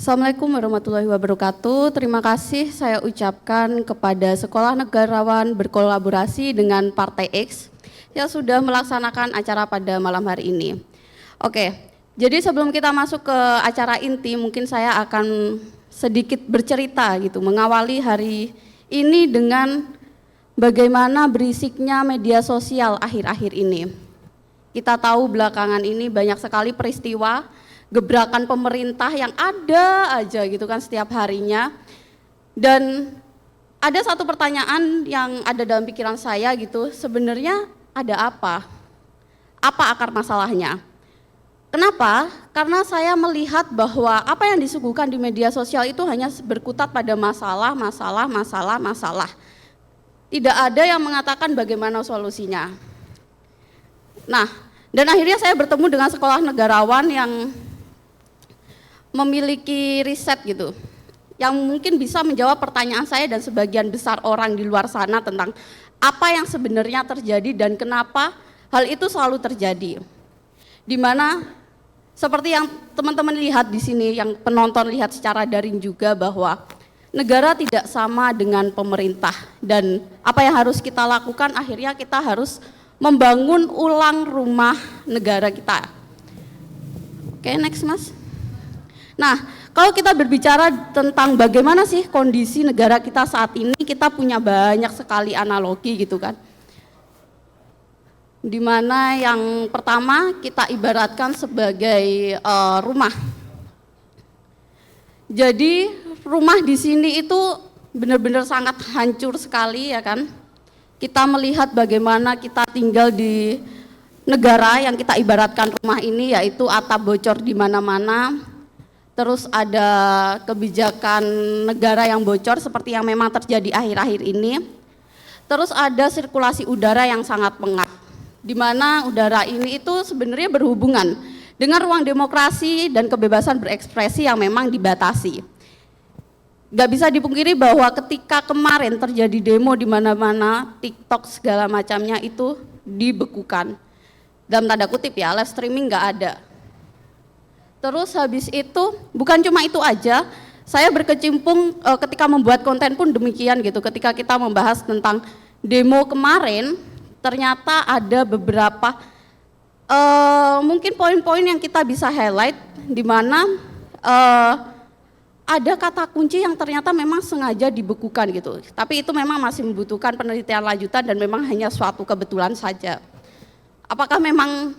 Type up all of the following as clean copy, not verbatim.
Assalamualaikum warahmatullahi wabarakatuh. Terima kasih saya ucapkan kepada Sekolah Negarawan berkolaborasi dengan Partai X yang sudah melaksanakan acara pada malam hari ini. Oke, jadi sebelum kita masuk ke acara inti, mungkin saya akan sedikit bercerita gitu, mengawali hari ini dengan bagaimana berisiknya media sosial akhir-akhir ini. Kita tahu belakangan ini banyak sekali peristiwa gebrakan pemerintah yang ada aja gitu kan setiap harinya. Dan ada satu pertanyaan yang ada dalam pikiran saya gitu, sebenarnya ada apa? Apa akar masalahnya? Kenapa? Karena saya melihat bahwa apa yang disuguhkan di media sosial itu hanya berkutat pada masalah. Tidak ada yang mengatakan bagaimana solusinya. Nah, dan akhirnya saya bertemu dengan Sekolah Negarawan yang memiliki riset gitu, yang mungkin bisa menjawab pertanyaan saya dan sebagian besar orang di luar sana tentang apa yang sebenarnya terjadi dan kenapa hal itu selalu terjadi. Dimana seperti yang teman-teman lihat di sini, yang penonton lihat secara daring juga, bahwa negara tidak sama dengan pemerintah, dan apa yang harus kita lakukan akhirnya kita harus membangun ulang rumah negara kita. Oke, next Mas. Nah, kalau kita berbicara tentang bagaimana sih kondisi negara kita saat ini, kita punya banyak sekali analogi gitu kan. Dimana yang pertama kita ibaratkan sebagai rumah. Jadi rumah di sini itu benar-benar sangat hancur sekali ya kan. Kita melihat bagaimana kita tinggal di negara yang kita ibaratkan rumah ini, yaitu atap bocor di mana-mana. Terus ada kebijakan negara yang bocor seperti yang memang terjadi akhir-akhir ini. Terus ada sirkulasi udara yang sangat pengap, di mana udara ini itu sebenarnya berhubungan dengan ruang demokrasi dan kebebasan berekspresi yang memang dibatasi. Gak bisa dipungkiri bahwa ketika kemarin terjadi demo di mana-mana, TikTok segala macamnya itu dibekukan. Dalam tanda kutip ya, live streaming gak ada. Terus habis itu, bukan cuma itu aja, saya berkecimpung ketika membuat konten pun demikian gitu. Ketika kita membahas tentang demo kemarin, ternyata ada beberapa mungkin poin-poin yang kita bisa highlight, di mana ada kata kunci yang ternyata memang sengaja dibekukan gitu. Tapi itu memang masih membutuhkan penelitian lanjutan dan memang hanya suatu kebetulan saja. Apakah memang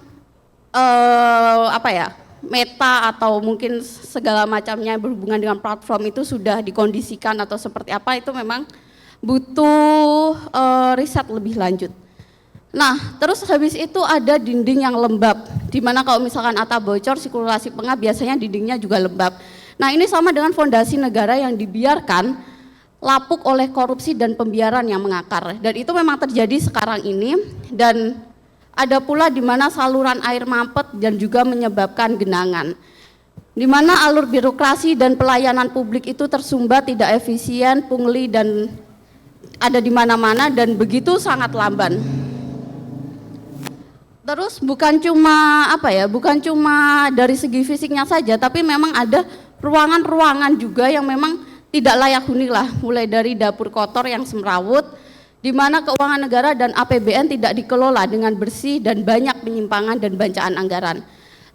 Meta atau mungkin segala macamnya berhubungan dengan platform itu sudah dikondisikan atau seperti apa, itu memang butuh riset lebih lanjut. Nah, terus habis itu ada dinding yang lembab, dimana kalau misalkan atap bocor, sirkulasi pengap, biasanya dindingnya juga lembab. Nah, ini sama dengan fondasi negara yang dibiarkan lapuk oleh korupsi dan pembiaran yang mengakar, dan itu memang terjadi sekarang ini. Dan ada pula di mana saluran air mampet dan juga menyebabkan genangan, di mana alur birokrasi dan pelayanan publik itu tersumbat, tidak efisien, pungli, dan ada di mana-mana dan begitu sangat lamban. Terus bukan cuma dari segi fisiknya saja, tapi memang ada ruangan-ruangan juga yang memang tidak layak huni lah, mulai dari dapur kotor yang semrawut, di mana keuangan negara dan APBN tidak dikelola dengan bersih dan banyak penyimpangan dan bancaan anggaran.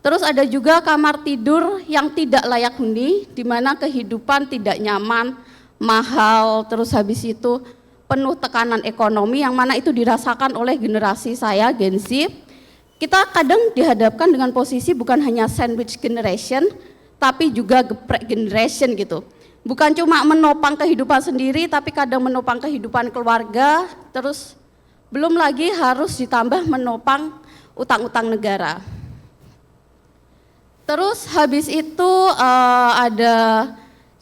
Terus ada juga kamar tidur yang tidak layak huni, di mana kehidupan tidak nyaman, mahal, terus habis itu penuh tekanan ekonomi yang mana itu dirasakan oleh generasi saya, Gen Z. Kita kadang dihadapkan dengan posisi bukan hanya sandwich generation, tapi juga geprek generation gitu. Bukan cuma menopang kehidupan sendiri, tapi kadang menopang kehidupan keluarga, terus belum lagi harus ditambah menopang utang-utang negara. Terus habis itu ada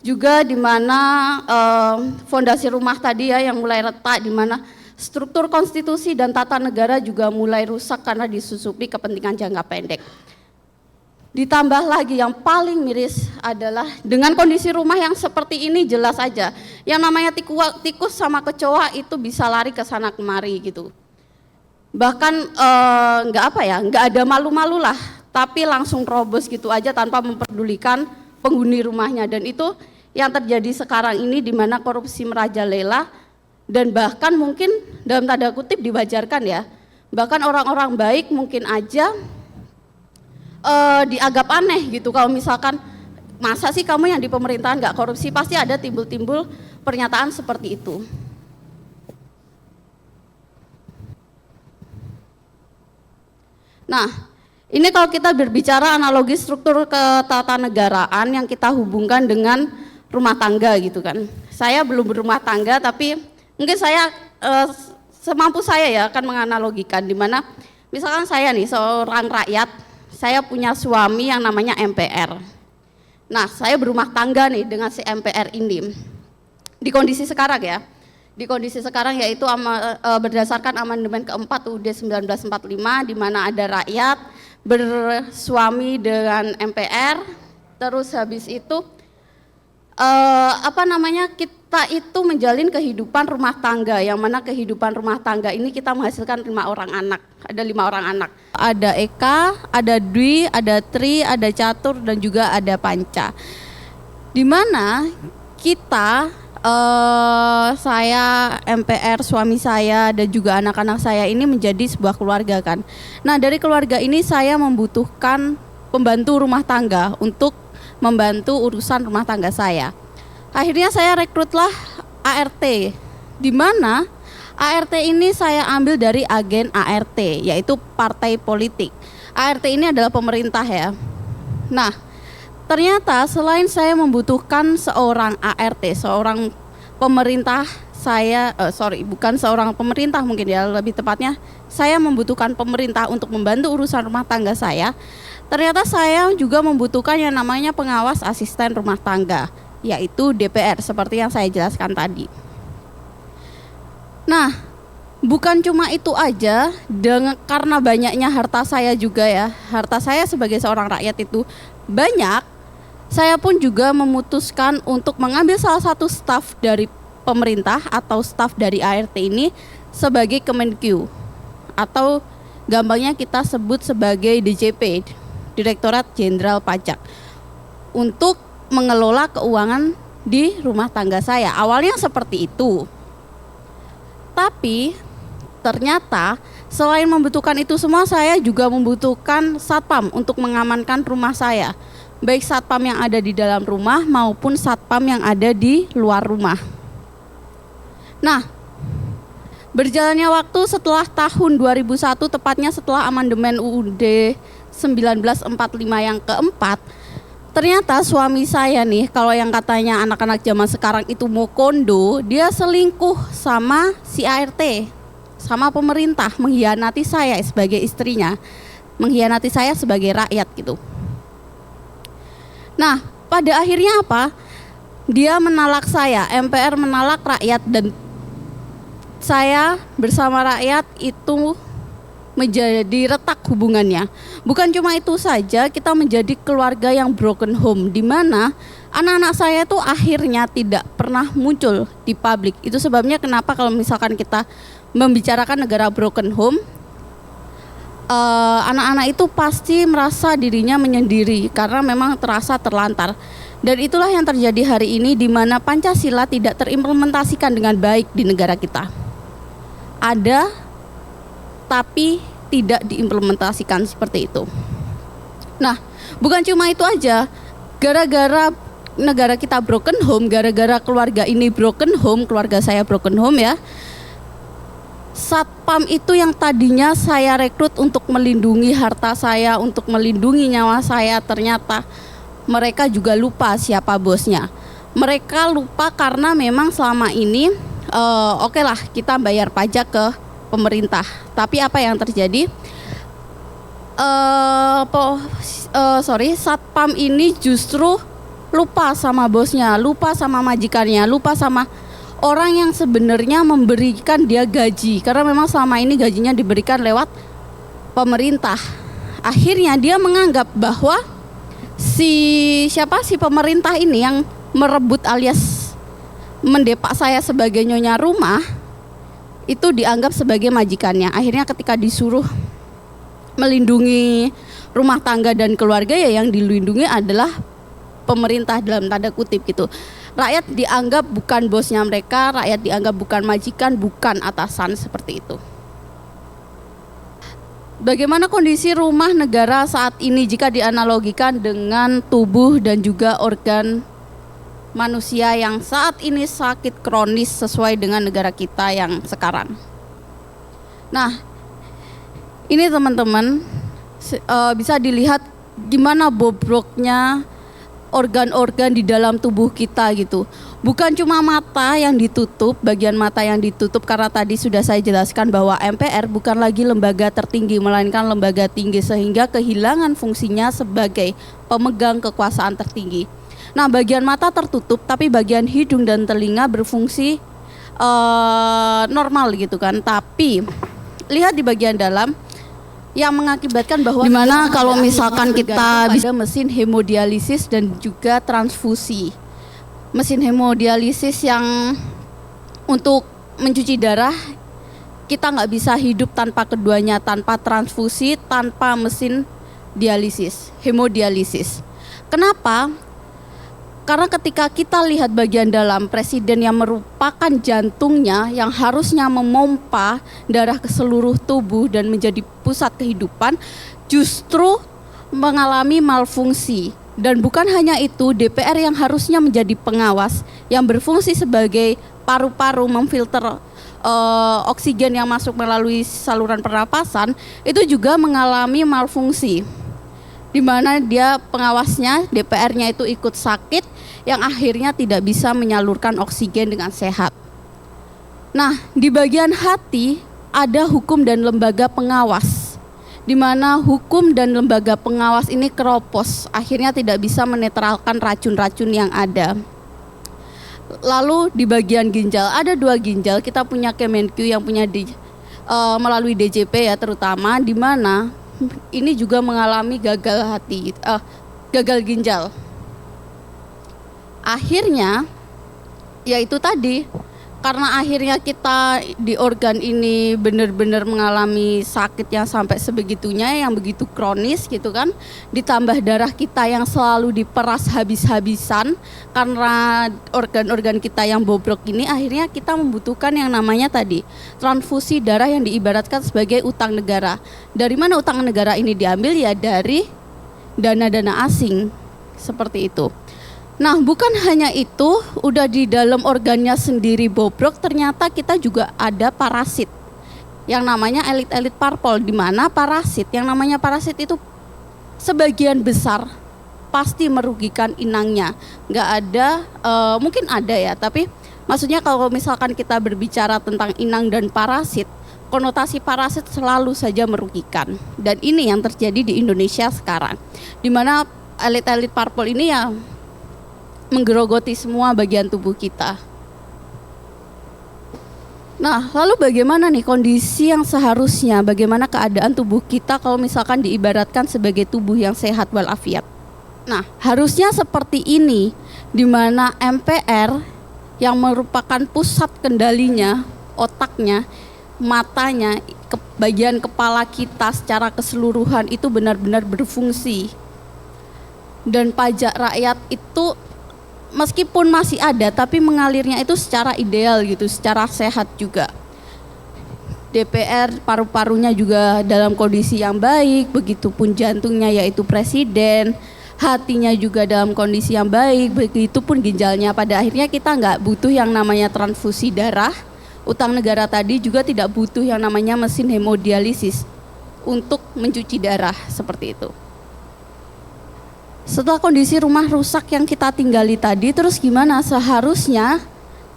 juga di mana fondasi rumah tadi ya yang mulai retak, di mana struktur konstitusi dan tata negara juga mulai rusak karena disusupi kepentingan jangka pendek. Ditambah lagi yang paling miris adalah dengan kondisi rumah yang seperti ini, jelas aja yang namanya tikus sama kecoa itu bisa lari ke sana kemari gitu. Bahkan nggak ada malu-malu lah, tapi langsung terobos gitu aja tanpa memperdulikan penghuni rumahnya. Dan itu yang terjadi sekarang ini, di mana korupsi merajalela dan bahkan mungkin dalam tanda kutip diwajarkan ya. Bahkan orang-orang baik mungkin aja dianggap aneh gitu. Kalau misalkan masa sih kamu yang di pemerintahan nggak korupsi, pasti ada timbul-timbul pernyataan seperti itu. Nah, ini kalau kita berbicara analogi struktur ketatanegaraan yang kita hubungkan dengan rumah tangga gitu kan. Saya belum berumah tangga, tapi mungkin saya semampu saya ya akan menganalogikan, di mana misalkan saya nih seorang rakyat, saya punya suami yang namanya MPR. Nah, saya berumah tangga nih dengan si MPR ini. Di kondisi sekarang ya, di kondisi sekarang yaitu berdasarkan amandemen keempat UUD 1945, di mana ada rakyat bersuami dengan MPR, terus habis itu kita itu menjalin kehidupan rumah tangga, yang mana kehidupan rumah tangga ini kita menghasilkan 5 orang anak, ada 5 orang anak. Ada Eka, ada Dwi, ada Tri, ada Catur, dan juga ada Panca. Di mana kita saya, MPR, suami saya, dan juga anak-anak saya ini menjadi sebuah keluarga kan. Nah, dari keluarga ini saya membutuhkan pembantu rumah tangga untuk membantu urusan rumah tangga saya. Akhirnya saya rekrutlah ART, di mana ART ini saya ambil dari agen ART, yaitu partai politik. ART ini adalah pemerintah ya. Nah, ternyata selain saya membutuhkan seorang ART, seorang pemerintah, bukan seorang pemerintah mungkin ya, lebih tepatnya saya membutuhkan pemerintah untuk membantu urusan rumah tangga saya. Ternyata saya juga membutuhkan yang namanya pengawas asisten rumah tangga, yaitu DPR, seperti yang saya jelaskan tadi. Nah, bukan cuma itu aja, karena banyaknya harta saya juga ya, harta saya sebagai seorang rakyat itu banyak, saya pun juga memutuskan untuk mengambil salah satu staf dari pemerintah atau staf dari ART ini sebagai Kemenq, atau gampangnya kita sebut sebagai DJP, Direktorat Jenderal Pajak, untuk mengelola keuangan di rumah tangga saya. Awalnya seperti itu. Tapi ternyata selain membutuhkan itu semua, saya juga membutuhkan satpam untuk mengamankan rumah saya, baik satpam yang ada di dalam rumah maupun satpam yang ada di luar rumah. Nah, berjalannya waktu setelah tahun 2001, tepatnya setelah amandemen UUD 1945 yang keempat, ternyata suami saya nih, kalau yang katanya anak-anak zaman sekarang itu mau kondo, dia selingkuh sama si ART, sama pemerintah, mengkhianati saya sebagai istrinya, mengkhianati saya sebagai rakyat gitu. Nah, pada akhirnya apa? Dia menalak saya, MPR menalak rakyat, dan saya bersama rakyat itu menjadi retak hubungannya. Bukan cuma itu saja, kita menjadi keluarga yang broken home, di mana anak-anak saya itu akhirnya tidak pernah muncul di publik. Itu sebabnya kenapa kalau misalkan kita membicarakan negara broken home, anak-anak itu pasti merasa dirinya menyendiri karena memang terasa terlantar. Dan itulah yang terjadi hari ini, di mana Pancasila tidak terimplementasikan dengan baik di negara kita. Ada, tapi tidak diimplementasikan seperti itu. Nah, bukan cuma itu aja. Gara-gara negara kita broken home, gara-gara keluarga ini broken home, keluarga saya broken home ya, satpam itu yang tadinya saya rekrut untuk melindungi harta saya, untuk melindungi nyawa saya, ternyata mereka juga lupa siapa bosnya. Mereka lupa karena memang selama ini oke lah kita bayar pajak ke pemerintah, tapi apa yang terjadi? Satpam ini justru lupa sama bosnya, lupa sama majikannya, lupa sama orang yang sebenarnya memberikan dia gaji, karena memang selama ini gajinya diberikan lewat pemerintah. Akhirnya dia menganggap bahwa si pemerintah ini yang merebut alias mendepak saya sebagai nyonya rumah, itu dianggap sebagai majikannya. Akhirnya ketika disuruh melindungi rumah tangga dan keluarga, ya yang dilindungi adalah pemerintah dalam tanda kutip gitu. Rakyat dianggap bukan bosnya mereka, rakyat dianggap bukan majikan, bukan atasan, seperti itu. Bagaimana kondisi rumah negara saat ini jika dianalogikan dengan tubuh dan juga organ manusia yang saat ini sakit kronis sesuai dengan negara kita yang sekarang? Nah, ini teman-teman bisa dilihat gimana bobroknya organ-organ di dalam tubuh kita gitu. Bukan cuma mata yang ditutup, bagian mata yang ditutup, karena tadi sudah saya jelaskan bahwa MPR bukan lagi lembaga tertinggi, melainkan lembaga tinggi, sehingga kehilangan fungsinya sebagai pemegang kekuasaan tertinggi. Nah, bagian mata tertutup, tapi bagian hidung dan telinga berfungsi normal gitu kan. Tapi lihat di bagian dalam yang mengakibatkan bahwa dimana kalau misalkan kita bisa mesin hemodialisis dan juga transfusi. Mesin hemodialisis yang untuk mencuci darah, kita nggak bisa hidup tanpa keduanya, tanpa transfusi, tanpa mesin dialisis, hemodialisis. Kenapa? Karena ketika kita lihat bagian dalam, presiden yang merupakan jantungnya yang harusnya memompa darah ke seluruh tubuh dan menjadi pusat kehidupan, justru mengalami malfungsi. Dan bukan hanya itu, DPR yang harusnya menjadi pengawas, yang berfungsi sebagai paru-paru memfilter oksigen yang masuk melalui saluran pernapasan, itu juga mengalami malfungsi. Di mana dia pengawasnya, DPR-nya itu ikut sakit, yang akhirnya tidak bisa menyalurkan oksigen dengan sehat. Nah, di bagian hati ada hukum dan lembaga pengawas, di mana hukum dan lembaga pengawas ini keropos, akhirnya tidak bisa menetralkan racun-racun yang ada. Lalu di bagian ginjal, ada 2 ginjal, kita punya Kemenq yang punya melalui DJP ya terutama, di mana ini juga mengalami gagal ginjal. Akhirnya, yaitu tadi, karena akhirnya kita di organ ini benar-benar mengalami sakit yang sampai sebegitunya, yang begitu kronis gitu kan, ditambah darah kita yang selalu diperas habis-habisan, karena organ-organ kita yang bobrok ini, akhirnya kita membutuhkan yang namanya tadi, transfusi darah yang diibaratkan sebagai utang negara. Dari mana utang negara ini diambil? Ya dari dana-dana asing, seperti itu. Nah, bukan hanya itu, udah di dalam organnya sendiri bobrok, ternyata kita juga ada parasit yang namanya elit-elit parpol, di mana parasit, yang namanya parasit itu sebagian besar pasti merugikan inangnya. Nggak ada, mungkin ada ya, tapi maksudnya kalau misalkan kita berbicara tentang inang dan parasit, konotasi parasit selalu saja merugikan. Dan ini yang terjadi di Indonesia sekarang, di mana elit-elit parpol ini ya menggerogoti semua bagian tubuh kita. Nah, lalu bagaimana nih kondisi yang seharusnya, bagaimana keadaan tubuh kita kalau misalkan diibaratkan sebagai tubuh yang sehat walafiat? Nah, harusnya seperti ini, di mana MPR yang merupakan pusat kendalinya, otaknya, matanya, bagian kepala kita secara keseluruhan itu benar-benar berfungsi. Dan pajak rakyat itu meskipun masih ada, tapi mengalirnya itu secara ideal gitu, secara sehat juga. DPR paru-parunya juga dalam kondisi yang baik, begitupun jantungnya yaitu presiden, hatinya juga dalam kondisi yang baik, begitupun ginjalnya. Pada akhirnya kita nggak butuh yang namanya transfusi darah, utang negara tadi juga tidak butuh yang namanya mesin hemodialisis untuk mencuci darah, seperti itu. Setelah kondisi rumah rusak yang kita tinggali tadi, terus gimana seharusnya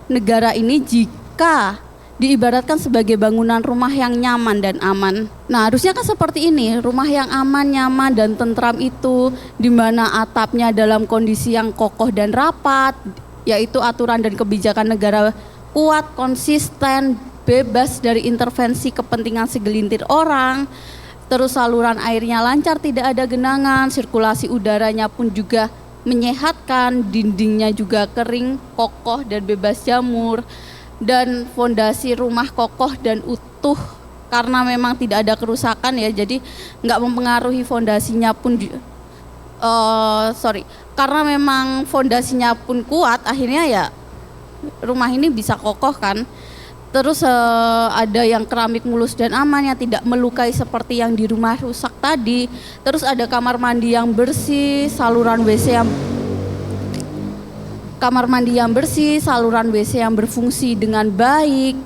negara ini jika diibaratkan sebagai bangunan rumah yang nyaman dan aman? Nah, harusnya kan seperti ini, rumah yang aman, nyaman, dan tentram itu, di mana atapnya dalam kondisi yang kokoh dan rapat, yaitu aturan dan kebijakan negara kuat, konsisten, bebas dari intervensi kepentingan segelintir orang. Terus saluran airnya lancar, tidak ada genangan, sirkulasi udaranya pun juga menyehatkan, dindingnya juga kering, kokoh dan bebas jamur, dan fondasi rumah kokoh dan utuh karena memang tidak ada kerusakan ya, jadi nggak mempengaruhi fondasinya pun karena memang fondasinya pun kuat, akhirnya ya rumah ini bisa kokoh kan. Terus ada yang keramik mulus dan aman yang tidak melukai seperti yang di rumah rusak tadi. Terus ada kamar mandi yang bersih, saluran WC yang berfungsi dengan baik,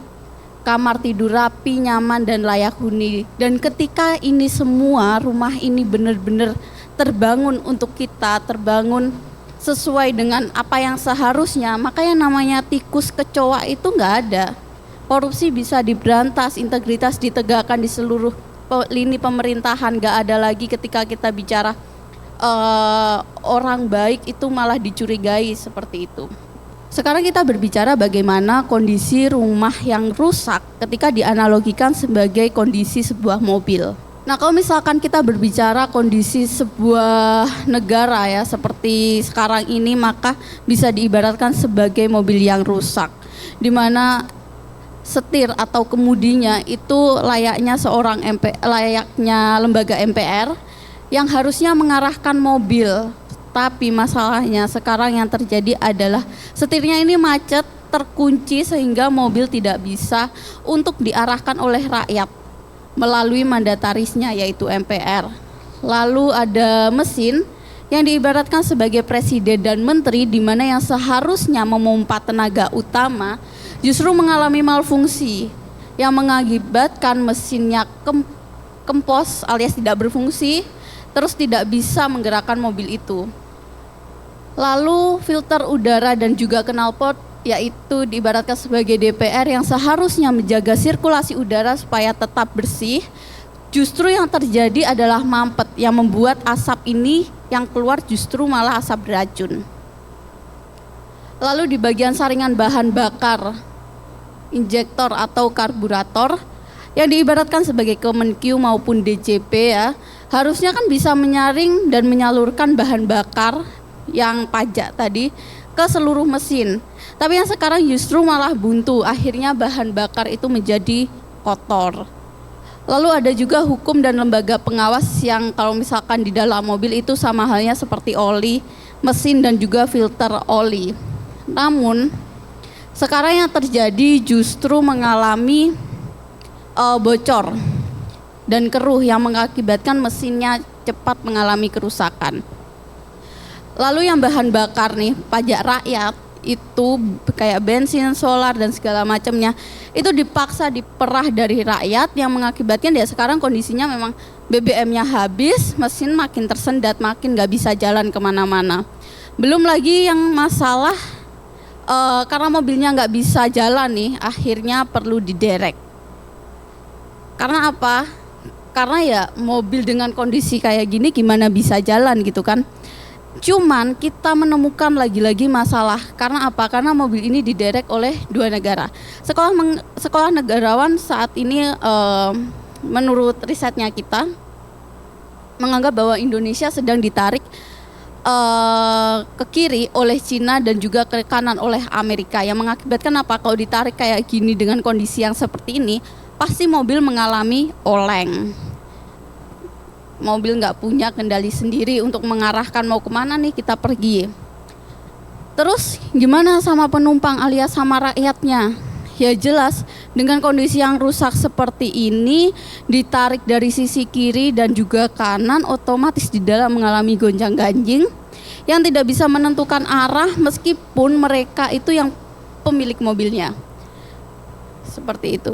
kamar tidur rapi, nyaman dan layak huni. Dan ketika ini semua, rumah ini benar-benar terbangun untuk kita, terbangun sesuai dengan apa yang seharusnya, maka yang namanya tikus kecoa itu nggak ada. Korupsi bisa diberantas, integritas ditegakkan di seluruh lini pemerintahan. Nggak ada lagi ketika kita bicara orang baik itu malah dicurigai seperti itu. Sekarang kita berbicara bagaimana kondisi rumah yang rusak ketika dianalogikan sebagai kondisi sebuah mobil. Nah, kalau misalkan kita berbicara kondisi sebuah negara ya seperti sekarang ini, maka bisa diibaratkan sebagai mobil yang rusak, di mana setir atau kemudinya itu layaknya layaknya lembaga MPR yang harusnya mengarahkan mobil. Tapi masalahnya sekarang yang terjadi adalah setirnya ini macet, terkunci sehingga mobil tidak bisa untuk diarahkan oleh rakyat melalui mandatarisnya yaitu MPR. Lalu ada mesin yang diibaratkan sebagai presiden dan menteri, di mana yang seharusnya memompa tenaga utama justru mengalami malfungsi yang mengakibatkan mesinnya kempos alias tidak berfungsi, terus tidak bisa menggerakkan mobil itu. Lalu filter udara dan juga knalpot yaitu diibaratkan sebagai DPR yang seharusnya menjaga sirkulasi udara supaya tetap bersih, justru yang terjadi adalah mampet yang membuat asap ini yang keluar justru malah asap beracun. Lalu di bagian saringan bahan bakar, injektor atau karburator yang diibaratkan sebagai Kemenq maupun DJP ya, harusnya kan bisa menyaring dan menyalurkan bahan bakar yang pajak tadi ke seluruh mesin. Tapi yang sekarang justru malah buntu, akhirnya bahan bakar itu menjadi kotor. Lalu ada juga hukum dan lembaga pengawas yang kalau misalkan di dalam mobil itu sama halnya seperti oli, mesin dan juga filter oli. Namun sekarang yang terjadi justru mengalami bocor dan keruh yang mengakibatkan mesinnya cepat mengalami kerusakan. Lalu yang bahan bakar nih, pajak rakyat itu kayak bensin, solar dan segala macamnya itu dipaksa diperah dari rakyat yang mengakibatkan dia sekarang kondisinya memang BBM-nya habis, mesin makin tersendat, makin nggak bisa jalan kemana-mana. Belum lagi yang masalah karena mobilnya nggak bisa jalan nih, akhirnya perlu diderek. Karena apa? Karena ya mobil dengan kondisi kayak gini gimana bisa jalan gitu kan. Cuman kita menemukan lagi-lagi masalah. Karena apa? Karena mobil ini diderek oleh dua negara. Sekolah negarawan saat ini menurut risetnya kita menganggap bahwa Indonesia sedang ditarik ke kiri oleh Cina dan juga ke kanan oleh Amerika, yang mengakibatkan apa? Kalau ditarik kayak gini dengan kondisi yang seperti ini, pasti mobil mengalami oleng. Mobil nggak punya kendali sendiri untuk mengarahkan mau kemana nih kita pergi. Terus gimana sama penumpang alias sama rakyatnya? Ya jelas dengan kondisi yang rusak seperti ini, ditarik dari sisi kiri dan juga kanan, otomatis di dalam mengalami gonjang-ganjing yang tidak bisa menentukan arah meskipun mereka itu yang pemilik mobilnya. Seperti itu.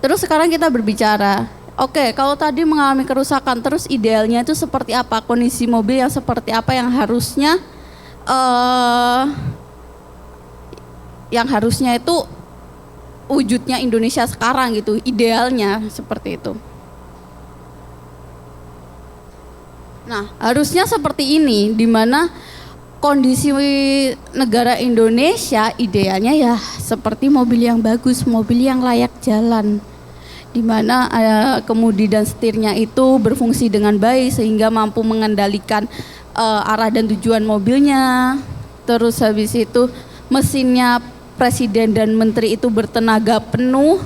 Terus sekarang kita berbicara, oke, kalau tadi mengalami kerusakan, terus idealnya itu seperti apa? Kondisi mobil yang seperti apa yang harusnya itu wujudnya Indonesia sekarang gitu, idealnya seperti itu. Nah, harusnya seperti ini, di mana kondisi negara Indonesia idealnya ya seperti mobil yang bagus, mobil yang layak jalan, di mana kemudi dan setirnya itu berfungsi dengan baik sehingga mampu mengendalikan arah dan tujuan mobilnya. Terus habis itu mesinnya presiden dan menteri itu bertenaga penuh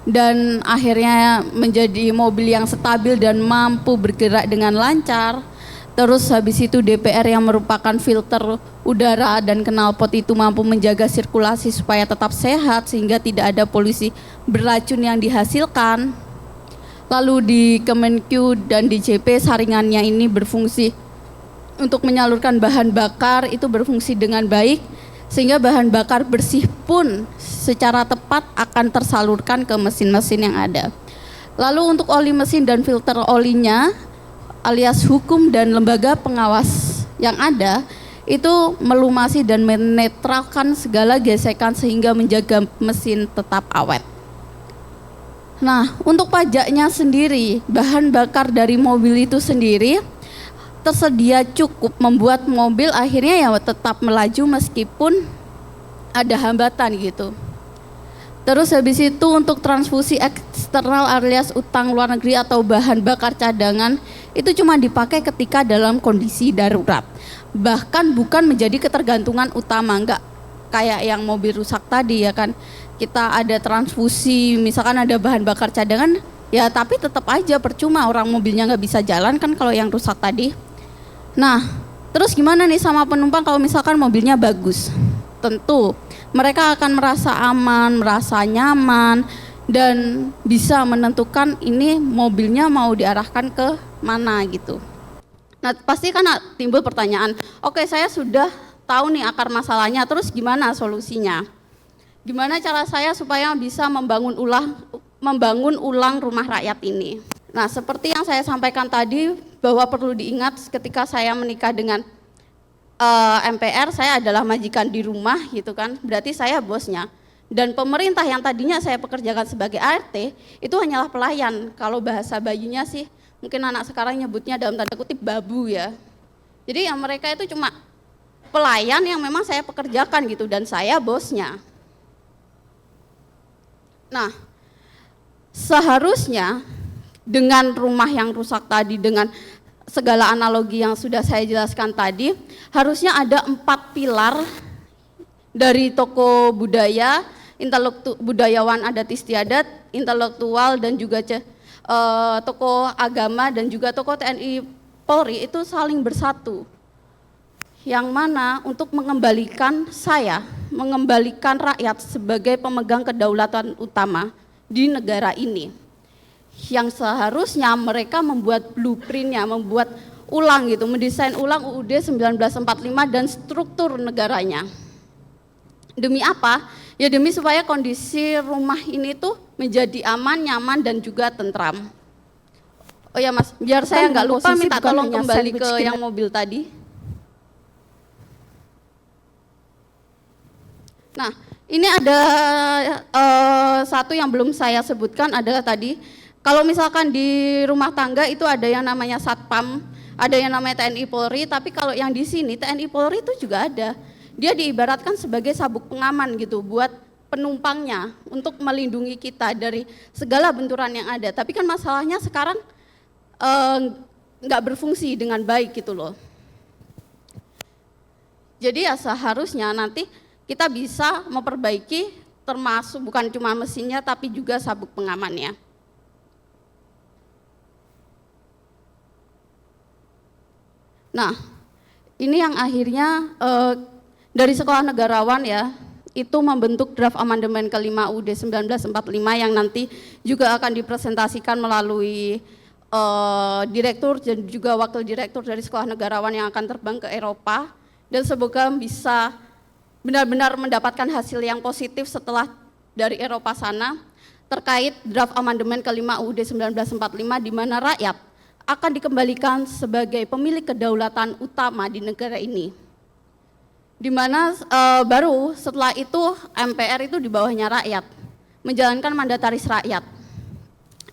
dan akhirnya menjadi mobil yang stabil dan mampu bergerak dengan lancar. Terus habis itu DPR yang merupakan filter udara dan knalpot itu mampu menjaga sirkulasi supaya tetap sehat sehingga tidak ada polusi beracun yang dihasilkan. Lalu di Kemenq dan di JP saringannya ini berfungsi untuk menyalurkan bahan bakar, itu berfungsi dengan baik sehingga bahan bakar bersih pun secara tepat akan tersalurkan ke mesin-mesin yang ada. Lalu untuk oli mesin dan filter olinya alias hukum dan lembaga pengawas yang ada itu melumasi dan menetralkan segala gesekan sehingga menjaga mesin tetap awet. Nah, untuk pajaknya sendiri, bahan bakar dari mobil itu sendiri tersedia cukup membuat mobil akhirnya ya tetap melaju meskipun ada hambatan gitu. Terus habis itu untuk transfusi eksternal alias utang luar negeri atau bahan bakar cadangan itu cuma dipakai ketika dalam kondisi darurat. Bahkan bukan menjadi ketergantungan utama, enggak kayak yang mobil rusak tadi ya kan. Kita ada transfusi, misalkan ada bahan bakar cadangan, ya tapi tetap aja percuma orang mobilnya nggak bisa jalan kan kalau yang rusak tadi. Nah, terus gimana nih sama penumpang kalau misalkan mobilnya bagus? Tentu mereka akan merasa aman, merasa nyaman, dan bisa menentukan ini mobilnya mau diarahkan ke mana gitu. Nah pasti kan timbul pertanyaan, oke saya sudah tahu nih akar masalahnya, terus gimana solusinya? Gimana cara saya supaya bisa membangun ulang rumah rakyat ini? Nah seperti yang saya sampaikan tadi, bahwa perlu diingat ketika saya menikah dengan MPR, saya adalah majikan di rumah gitu kan, berarti saya bosnya. Dan pemerintah yang tadinya saya pekerjakan sebagai ART itu hanyalah pelayan. Kalau bahasa Bayunya sih mungkin anak sekarang nyebutnya dalam tanda kutip babu ya. Jadi yang mereka itu cuma pelayan yang memang saya pekerjakan gitu dan saya bosnya. Nah seharusnya dengan rumah yang rusak tadi, dengan segala analogi yang sudah saya jelaskan tadi, harusnya ada 4 pilar dari tokoh budaya, budayawan adat istiadat, intelektual dan juga tokoh agama dan juga tokoh TNI Polri itu saling bersatu. Yang mana untuk mengembalikan mengembalikan rakyat sebagai pemegang kedaulatan utama di negara ini. Yang seharusnya mereka membuat blueprintnya, membuat ulang gitu, mendesain ulang UUD 1945 dan struktur negaranya. Demi apa? Ya demi supaya kondisi rumah ini tuh menjadi aman, nyaman dan juga tentram. Oh ya Mas, biar saya nggak lupa minta tolong kembali ke yang mobil tadi. Nah, ini ada satu yang belum saya sebutkan adalah tadi, kalau misalkan di rumah tangga itu ada yang namanya Satpam, ada yang namanya TNI Polri, tapi kalau yang di sini TNI Polri itu juga ada. Dia diibaratkan sebagai sabuk pengaman gitu buat penumpangnya untuk melindungi kita dari segala benturan yang ada. Tapi kan masalahnya sekarang nggak berfungsi dengan baik gitu loh. Jadi ya seharusnya nanti kita bisa memperbaiki termasuk bukan cuma mesinnya tapi juga sabuk pengamannya. Nah, ini yang akhirnya dari Sekolah Negarawan ya, itu membentuk draft amandemen kelima UUD 1945 yang nanti juga akan dipresentasikan melalui direktur dan juga wakil direktur dari Sekolah Negarawan yang akan terbang ke Eropa, dan semoga bisa benar-benar mendapatkan hasil yang positif setelah dari Eropa sana terkait draft amandemen kelima UUD 1945 di mana rakyat akan dikembalikan sebagai pemilik kedaulatan utama di negara ini. Di mana baru setelah itu MPR itu di bawahnya rakyat, menjalankan mandataris rakyat.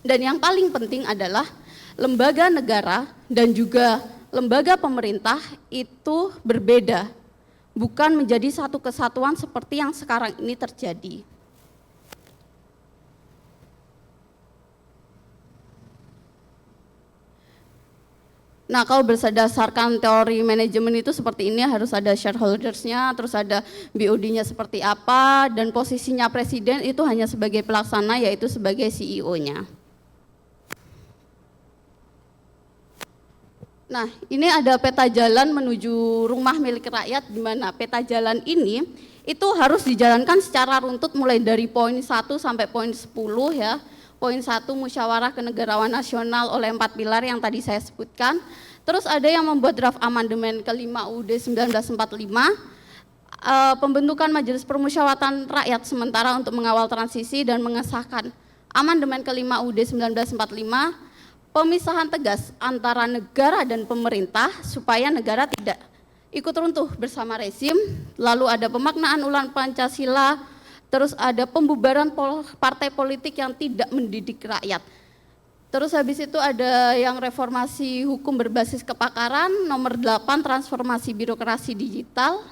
Dan yang paling penting adalah lembaga negara dan juga lembaga pemerintah itu berbeda, bukan menjadi satu kesatuan seperti yang sekarang ini terjadi. Nah, kalau berdasarkan teori manajemen itu seperti ini, harus ada shareholders-nya, terus ada BOD-nya seperti apa, dan posisinya presiden itu hanya sebagai pelaksana, yaitu sebagai CEO-nya. Nah, ini ada peta jalan menuju rumah milik rakyat, di mana peta jalan ini itu harus dijalankan secara runtut mulai dari poin 1 sampai poin 10 ya. Poin 1 musyawarah kenegarawan nasional oleh 4 pilar yang tadi saya sebutkan. Terus ada yang membuat draft amandemen ke-5 UUD 1945, pembentukan Majelis Permusyawaratan Rakyat sementara untuk mengawal transisi dan mengesahkan amandemen ke-5 UUD 1945, pemisahan tegas antara negara dan pemerintah supaya negara tidak ikut runtuh bersama rezim, lalu ada pemaknaan ulang Pancasila, terus ada pembubaran partai politik yang tidak mendidik rakyat. Terus habis itu ada yang reformasi hukum berbasis kepakaran, nomor 8 transformasi birokrasi digital,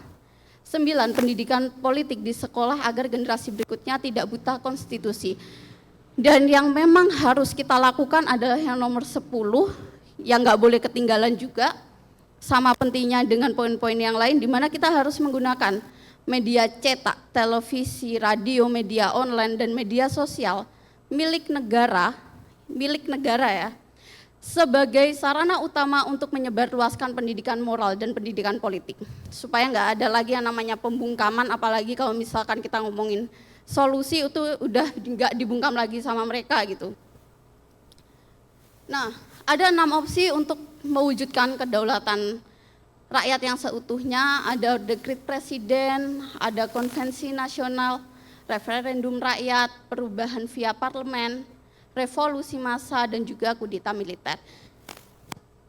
9 pendidikan politik di sekolah agar generasi berikutnya tidak buta konstitusi. Dan yang memang harus kita lakukan adalah yang nomor 10, yang nggak boleh ketinggalan juga, sama pentingnya dengan poin-poin yang lain, di mana kita harus menggunakan media cetak, televisi, radio, media online, dan media sosial milik negara ya, sebagai sarana utama untuk menyebarluaskan pendidikan moral dan pendidikan politik, supaya nggak ada lagi yang namanya pembungkaman, apalagi kalau misalkan kita ngomongin solusi itu udah nggak dibungkam lagi sama mereka gitu. Nah, ada 6 opsi untuk mewujudkan kedaulatan rakyat yang seutuhnya. Ada dekret presiden, ada konvensi nasional, referendum rakyat, perubahan via parlemen, revolusi massa, dan juga kudeta militer.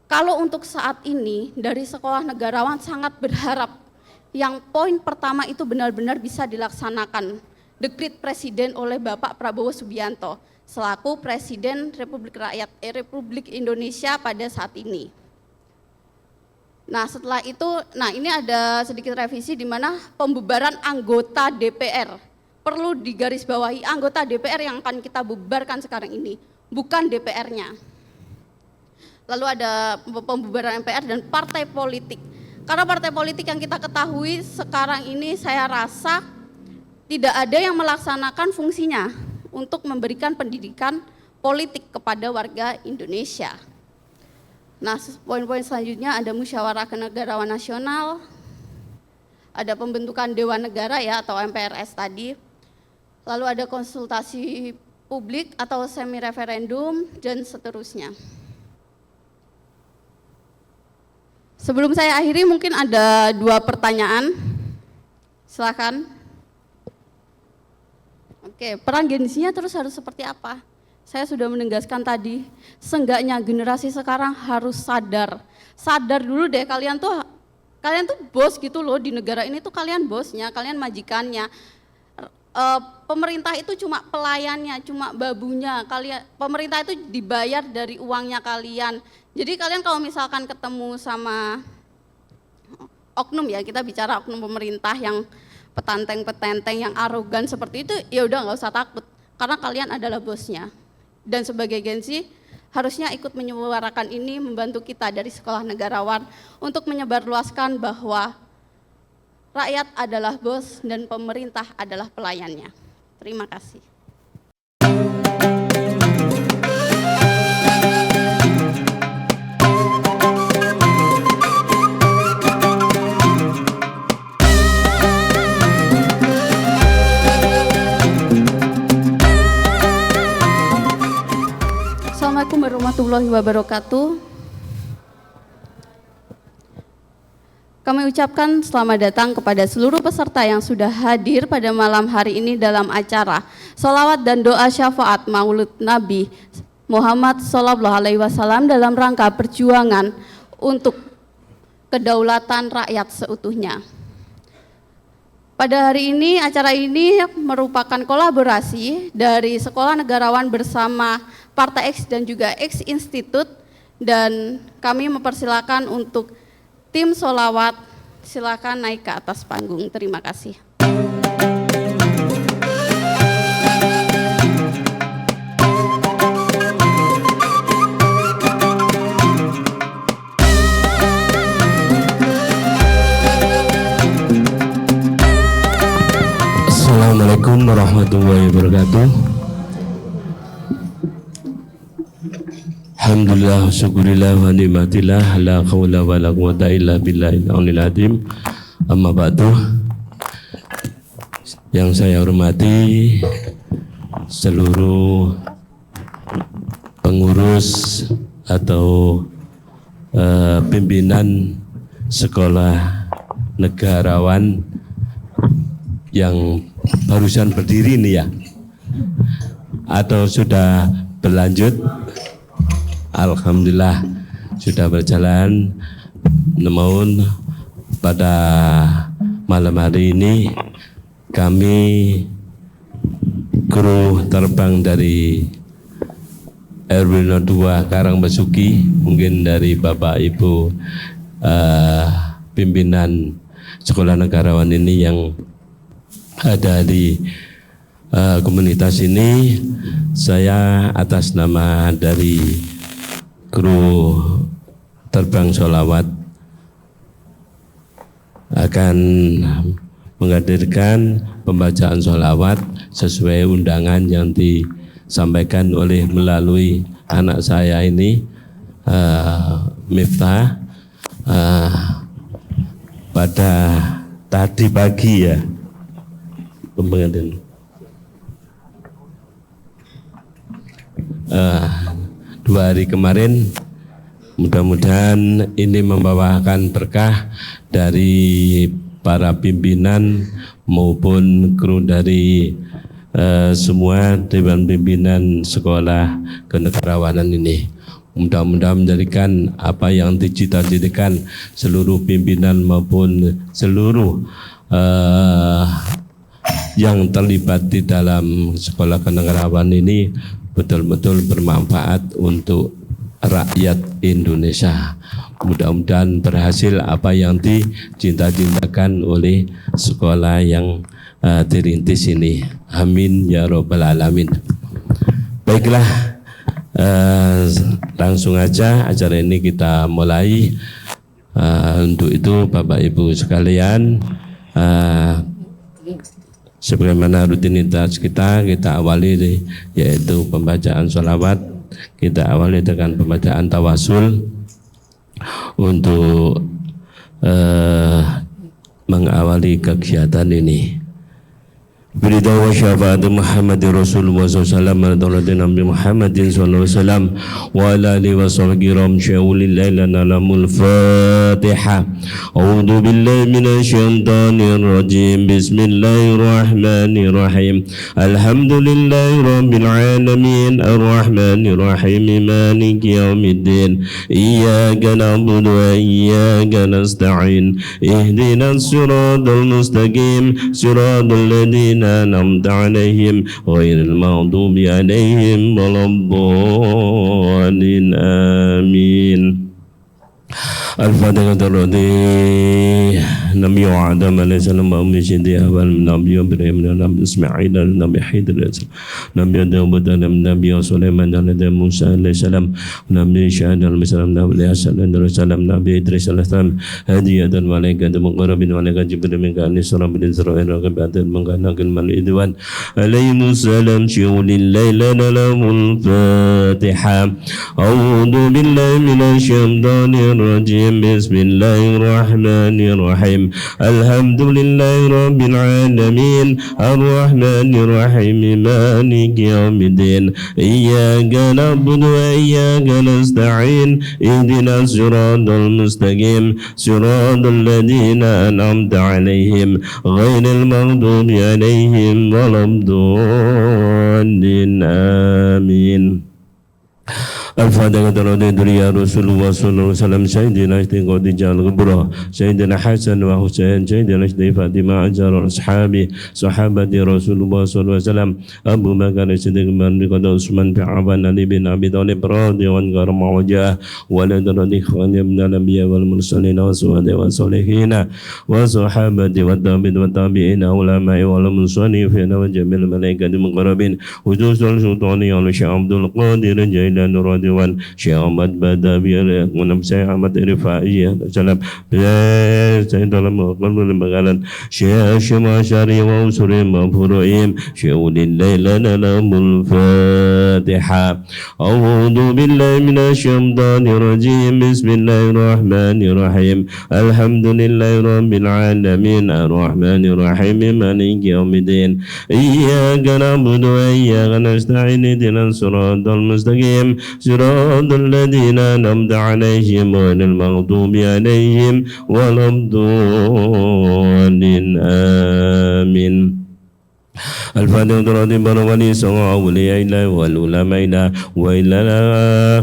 Kalau untuk saat ini dari Sekolah Negarawan sangat berharap yang poin pertama itu benar-benar bisa dilaksanakan, dekret presiden oleh Bapak Prabowo Subianto selaku Presiden Republik Indonesia pada saat ini. Nah, setelah itu, ini ada sedikit revisi di mana pembubaran anggota DPR. Perlu digarisbawahi, anggota DPR yang akan kita bubarkan sekarang ini, bukan DPR-nya. Lalu ada pembubaran MPR dan partai politik. Karena partai politik yang kita ketahui sekarang ini saya rasa tidak ada yang melaksanakan fungsinya untuk memberikan pendidikan politik kepada warga Indonesia. Nah, poin-poin selanjutnya ada musyawarah kenegarawan nasional, ada pembentukan Dewan Negara ya atau MPRS tadi, lalu ada konsultasi publik atau semi referendum dan seterusnya. Sebelum saya akhiri mungkin ada 2 pertanyaan, silakan. Oke, peran Gen Z-nya terus harus seperti apa? Saya sudah menegaskan tadi, seenggaknya generasi sekarang harus sadar dulu deh, kalian tuh bos gitu loh di negara ini tuh, kalian bosnya, kalian majikannya. Pemerintah itu cuma pelayannya, cuma babunya. Pemerintah itu dibayar dari uangnya kalian. Jadi kalian kalau misalkan ketemu sama oknum ya, kita bicara oknum pemerintah yang petanteng-petenteng yang arogan seperti itu, ya udah nggak usah takut, karena kalian adalah bosnya. Dan sebagai Gen Z harusnya ikut menyuarakan ini, membantu kita dari Sekolah Negarawan untuk menyebarluaskan bahwa rakyat adalah bos dan pemerintah adalah pelayannya. Terima kasih. Assalamualaikum warahmatullahi wabarakatuh. Kami ucapkan selamat datang kepada seluruh peserta yang sudah hadir pada malam hari ini dalam acara Sholawat dan Doa Syafaat Maulid Nabi Muhammad SAW dalam rangka perjuangan untuk kedaulatan rakyat seutuhnya. Pada hari ini, acara ini merupakan kolaborasi dari Sekolah Negarawan bersama Partai X dan juga X Institute, dan kami mempersilakan untuk tim sholawat, silakan naik ke atas panggung. Terima kasih. warahmatullahi wabarakatuh. Alhamdulillah, syukurillah wa ni'matillah, la hawla wa la quwwata illa billahil aliyil azim. Amma ba'du. Yang saya hormati seluruh pengurus atau pimpinan sekolah negarawan yang barusan berdiri nih ya, atau sudah berlanjut. Alhamdulillah sudah berjalan. Namun pada malam hari ini kami kru terbang dari RW 02 Karangbesuki, mungkin dari Bapak Ibu pimpinan sekolah negarawan ini yang ada di komunitas ini, saya atas nama dari kru terbang sholawat akan menghadirkan pembacaan sholawat sesuai undangan yang disampaikan oleh melalui anak saya ini, Miftah, pada tadi pagi ya. Pembacaan 2 hari kemarin. Mudah-mudahan ini membawakan berkah dari para pimpinan maupun kru dari semua dewan pimpinan sekolah kenegarawanan ini. Mudah-mudahan menjadikan apa yang dicita-citakan seluruh pimpinan maupun seluruh yang terlibat di dalam sekolah kenegarawanan ini betul-betul bermanfaat untuk rakyat Indonesia. Mudah-mudahan berhasil apa yang dicita-citakan oleh sekolah yang dirintis ini. Amin ya robbal alamin. Baiklah, langsung aja acara ini kita mulai. Untuk itu Bapak Ibu sekalian, sebagaimana rutinitas kita awali yaitu pembacaan sholawat. Kita awali dengan pembacaan tawasul untuk mengawali kegiatan ini. Berita wa syafaat Muhammad Rasulullah SAW Nabi Muhammadin SAW wa ala alihi wa sahbihi ram syawlil lailana lamul Fatiha. A'udzu billahi minasyaitonir rajim. Bismillahirrahmanirrahim. Alhamdulillahi rabbil alamin arrahmanir rahim maliki yaumiddin. Iyyaka na'budu wa iyyaka nasta'in. Ihdinas siratal mustaqim siratal ladzina أنعمت عليهم غير المغضوب عليهم ولا الضالين آمين. الفاتحة نبي آدم عليه السلام وأم سيدي أول نبي إبراهيم نبي إسماعيل نبي حيدر نبي داود نبي سليمان نبي موسى عليه السلام نبي شهد عليه السلام نبي حسن عليه السلام نبي إدريس عليه السلام هدية الملائكة المقربين ملائكة جبريل من كان إسراء بن إسرائيل وكبعد من كان الملائكة عليهم السلام شؤون الليل لهم الفاتحة. أعوذ بالله من الشيطان الرجيم. بسم الله الرحمن الرحيم. الحمد لله رب العالمين الرحمن الرحيم مالك يوم الدين. إياك نعبد وإياك نستعين. اهدنا الصراط المستقيم صراط الذين أنعمت عليهم غير المغضوب عليهم ولا الضالين آمين. الفاتحة يا رسول الله صلى الله عليه وسلم. سيدنا اشتقاق جعل غبره سيدنا حسن وحسين سيدنا اشتقاق فاطمة أجر أصحابه صحابة رسول الله صلى الله عليه وسلم أبو بكر الصديق من قد عثمان بن عفان علي بن أبي طالب رضي الله عنه وجاه ولد الإخوان من الأنبياء والمرسلين والشهداء والصالحين والصحابة والتابعين والتابعين والعلماء والمصنفين وجميع الملائكة المقربين وجوز السلطان على الشيخ عبد القادر الجيلاني رضي Ridwan Syekh Ahmad Badawi Syekh Ahmad Rifai Salam Syekh dalam bakalan Syekh Hashim Asy'ari wa Usri Mafuru'im Syekh Ulillailana lamul Fatiha A'udhu billahi minasyaitanir rajim Bismillahirrahmanirrahim Alhamdulillahi rabbil alamin Ar-Rahmanir Rahim Maliki yaumiddin Iyyaka na'budu wa iyyaka nasta'in ihdinas siratal mustaqim siratal ladzina an'amta 'alaihim ghairil maghdubi 'alaihim waladdallin amin الفاتحة راتب ولي سواء أولياء الله والعلماء الله وإلى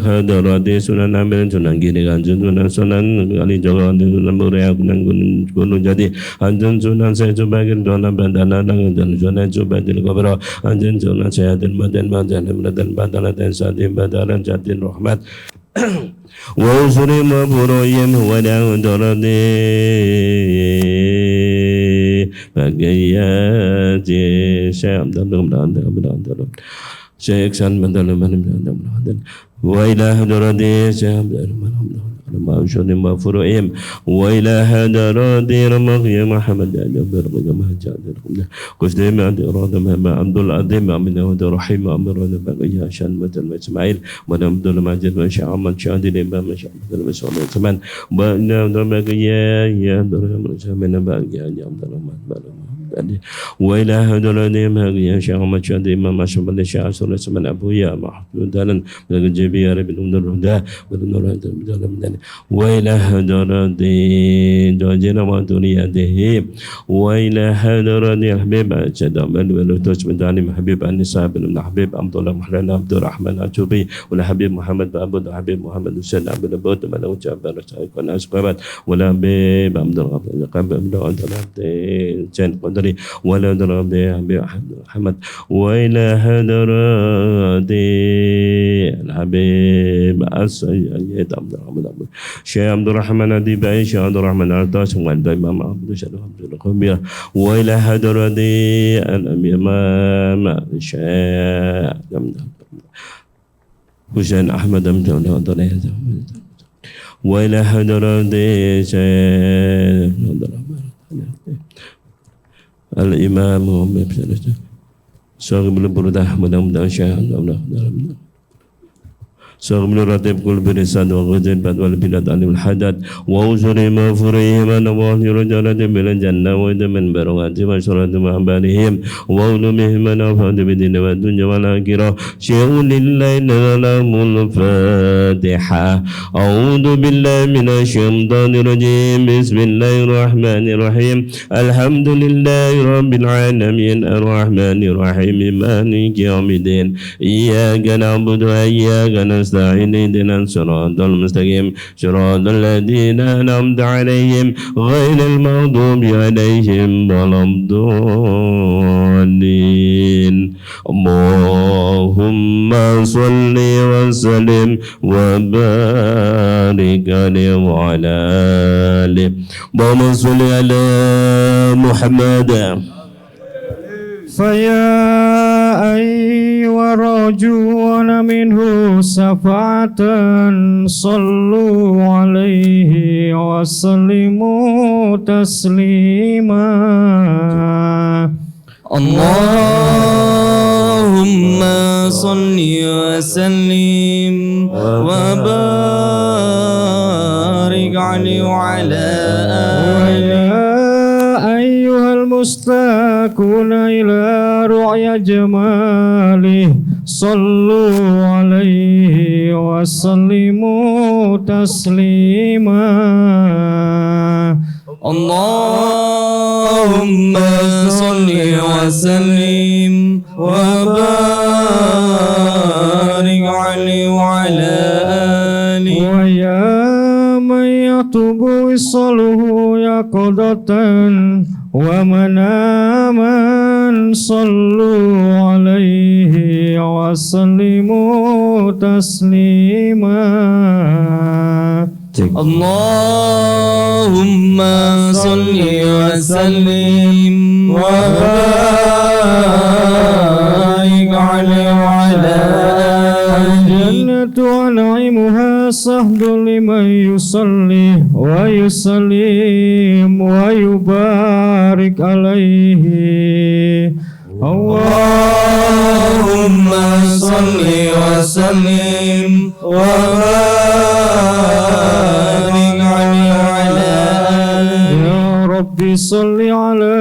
حضرات sunan ambil sunan kiri kanjeng sunan kali jaga sunan muria gunung jadi anjing sunan saya coba doa bandana dan sunan coba dilkabra anjing sunan saya dan badan dan sadim badaran jatin rahmat wa usri mafuroyim wa da'udarati bagayati Syekh Abdul Syekh San wa ila hadrati Syekh Abdul Ma'asyani Mafuru'im wa ila hadrati Ramaqya Muhammad Jabir Mahjadir Qusdi Ma'adi Irada Mahma Abdul Adim Amin Huda Rahim Amirana Bagaya Shan Matal Ismail wa Abdul Majid wa Syekh Ahmad Syahdi Imam Syekh Abdul Mas'ud Zaman wa Abdul Bagaya ya Abdul Rahman Bagaya ya Abdul Rahman وإلى هدولهم هاجي شيخ محمد شادي إمام أشرف الشيخ أسر اسمن أبويا محمود دالن من الجبي يا رب الأمور الهدى والنور الهدى وإلى هدولهم جوجنا وذريته وإلى هدولهم حبيب شدام ولوتوش من داني حبيب النساء بن حبيب عبد الله محرنا عبد الرحمن الجوبي ولا حبيب محمد أبو حبيب محمد حسين عبد البوت من وجه برشاق والأسقابات ولا حبيب عبد الله قبل عبد الله جن قدري ولا درب محمد وإلى حضرات الحبيب السيد عبد الرحمن شيخ عبد الرحمن الدبي شيخ عبد الرحمن الطاس والإمام عبد الشريف عبد القبير وإلى حضرات الإمام الشيخ حسين أحمد وإلى حضرات الشيخ الإمام محمد صاحب البردة mudah-mudahan syekh صاحب الراتب كل برسالة وغزل بعد والبلاد عن الحدث وأسر مغفورهم ونواه رجالة بلا جنة وإذا من بروات وشرات وأحبارهم وعلومهم ونفعت بدين والدنيا والآخرة شيء لله لهم الفاتحة أعوذ بالله من الشيطان الرجيم بسم الله الرحمن الرحيم الحمد لله رب العالمين الرحمن الرحيم مالك يوم الدين إياك نعبد وإياك نستعين اهدنا الصراط المستقيم صراط الذين أنعمت عليهم غير المغضوب عليهم ولا الضالين اللهم صل وسلم وبارك عليه وعلى آله اللهم صل على محمد فيا أيها الراجون منه شفاعة صلوا عليه وسلموا تسليما اللهم صل وسلم وبارك عليه وعلى آله المستاكون إلى رؤيا جماله صلوا عليه وسلموا تسليما اللهم صل وسلم وبارك عليه وعلى آله ويا من يطلب وصله يقظة ومناما صلوا عليه وسلموا تسليما اللهم صل وسلم وبارك عليه وعلى الجنة ونعيمها سهد لمن يصلي ويسلم ويبارك عليه. اللهم صل وسلم وبارك على يا ربي صل على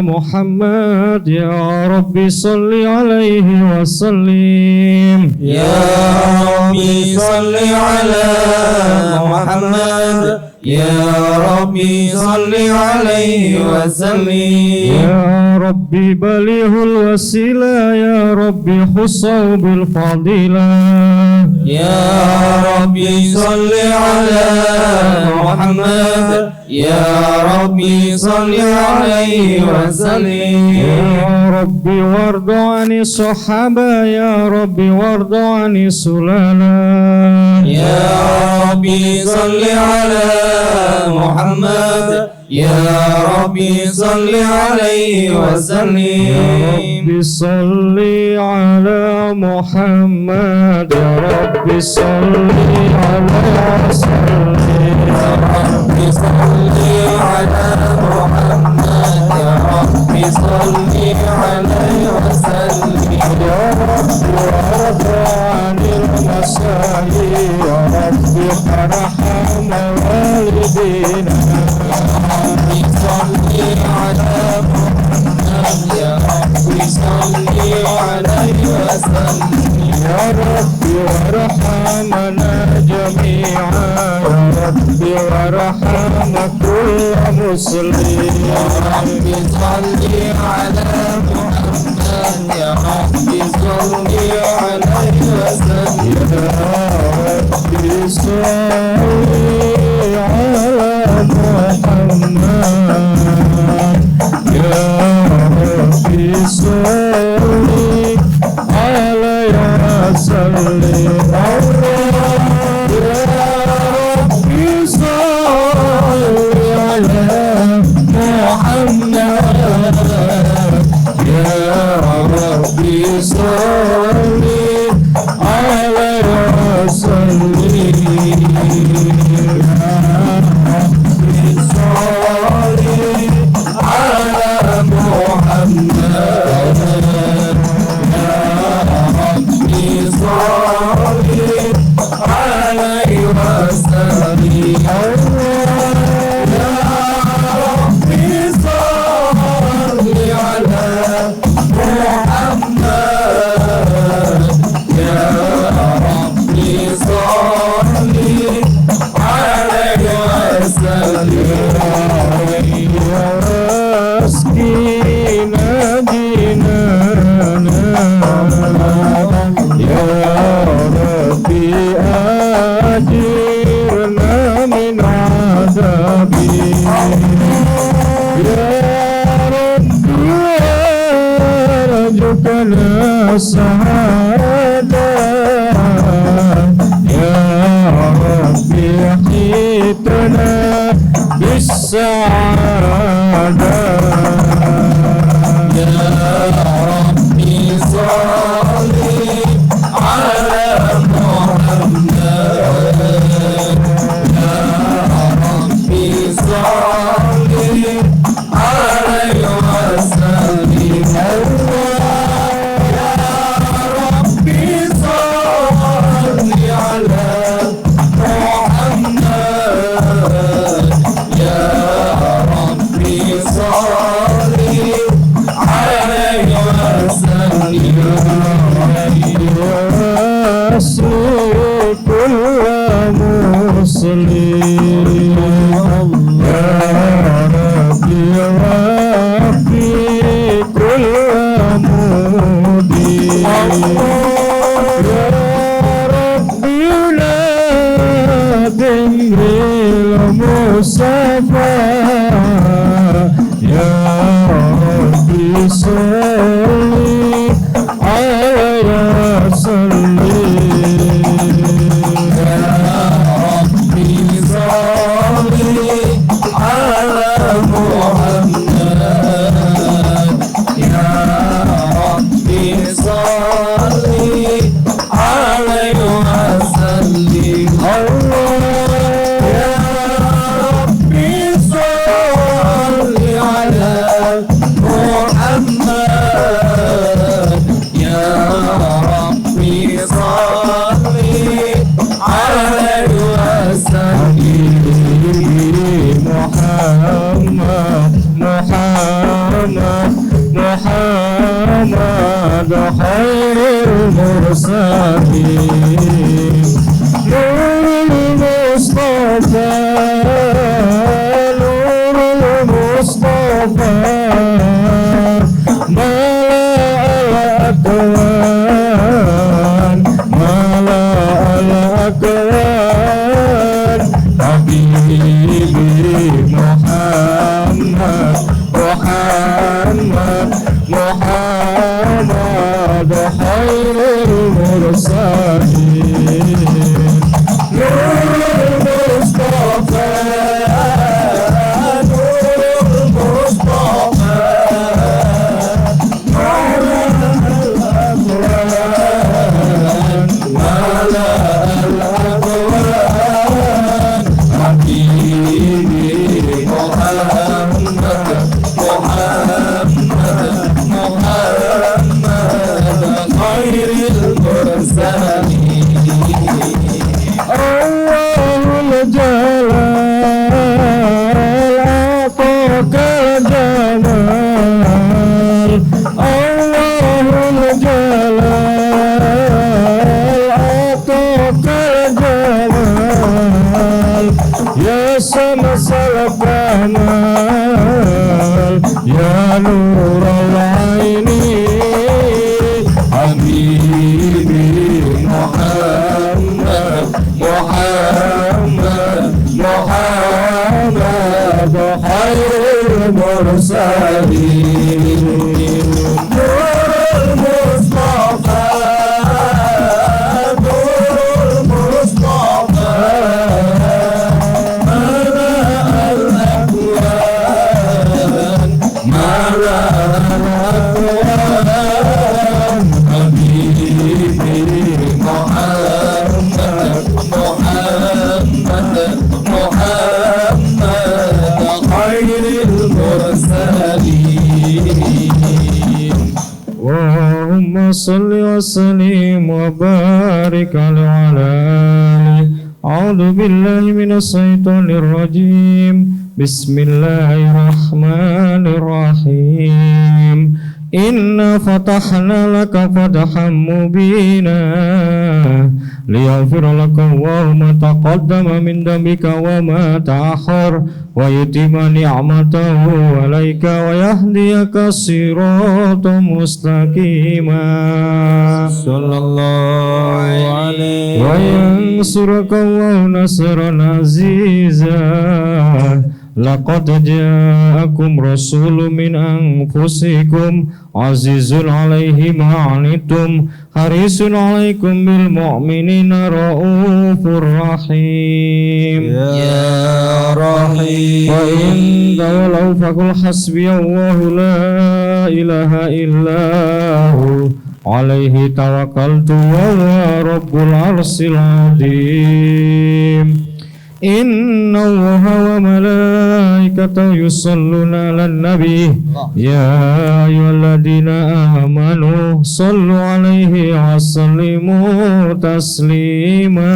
محمد، يا ربي صل عليه وسلم. يا ربي صل على محمد، يا ربي صل عليه وسلم. يا ربي بلغ الوسيلة، يا ربي خصه بالفضيلة. يا ربي صل على محمد، يا ربي صل عليه وسلم. يا ربي وارض عن الصحابة، يا ربي وارض عن السلالة. يا ربي صل على محمد، يا ربي صل عليه وسلم. يا ربي صل على محمد، يا ربي صل على وسلم. يا ربي صل على محمد، يا ربي صل عليه وسلم. يا ربي وارض عن المساجد، يا ربي ارحم والدينا. ربي صل على محمد، يا ربي صل عليه وسلم. يا ربي وارحمنا جميعا، يا ربي وارحم كل مسلم. يا ربي صل على محمد، يا ربي صل عليه وسلم. يا ربي صل على محمد، يا ربي صل عليه وسلم. يا ربي صل على محمد، يا ربي صل عليه وسلم. السعادة يا ربي حيتنا بالسعادة يا ربي صل على محمد يا ربي صل عليه وسلم يا ربي صل على محمد يا ربي صل عليه وسلم وأصلي كل مسلم يا ربي وفي كل مدين يا ربي نادي المصطفى يا ربي صلي على وسلم يا ربي صل على محمد يا ربي صل عليه خير المرسلين نور المصطفى نور المصطفى ملأ الأكوان ملأ الأكوان حبيبي محمد محمد محمد خير المرسلين نور المصطفى نور المصطفى ملأ الأكوان ملأ الأكوان حبيبي محمد محمد خير المرسلين الله الجلال أعطاك الجمال الله الجلال أعطاك الجمال يا شمس الكمال يا نور العين حبيبي محمد محمد محمد خير المرسلين نور المصطفى نور المصطفى ملأ الأكوان ملأ الأكوان حبيبي محمد محمد محمد خير المرسلين اللهم صل وسلم وبارك على آله أعوذ بالله من الشيطان الرجيم بسم الله الرحمن الرحيم إنا فتحنا لك فتحا مبينا ليغفر لك الله ما تقدم من ذنبك وما تأخر ويتم نعمته عليك ويهديك صراطا مستقيما صلى الله عليه وينصرك الله نصرا عزيزا لقد جاءكم رسول من أنفسكم عزيز عليه ما عنتم حريص عليكم بالمؤمنين رؤوف رحيم يا رحيم وإن تولوا فقل حسبي الله لا إله إلا هو عليه توكلت وهو رب العرش العظيم إن الله وملائكته يصلون على النبي يا أيها الذين آمنوا صلوا عليه وسلموا تسليما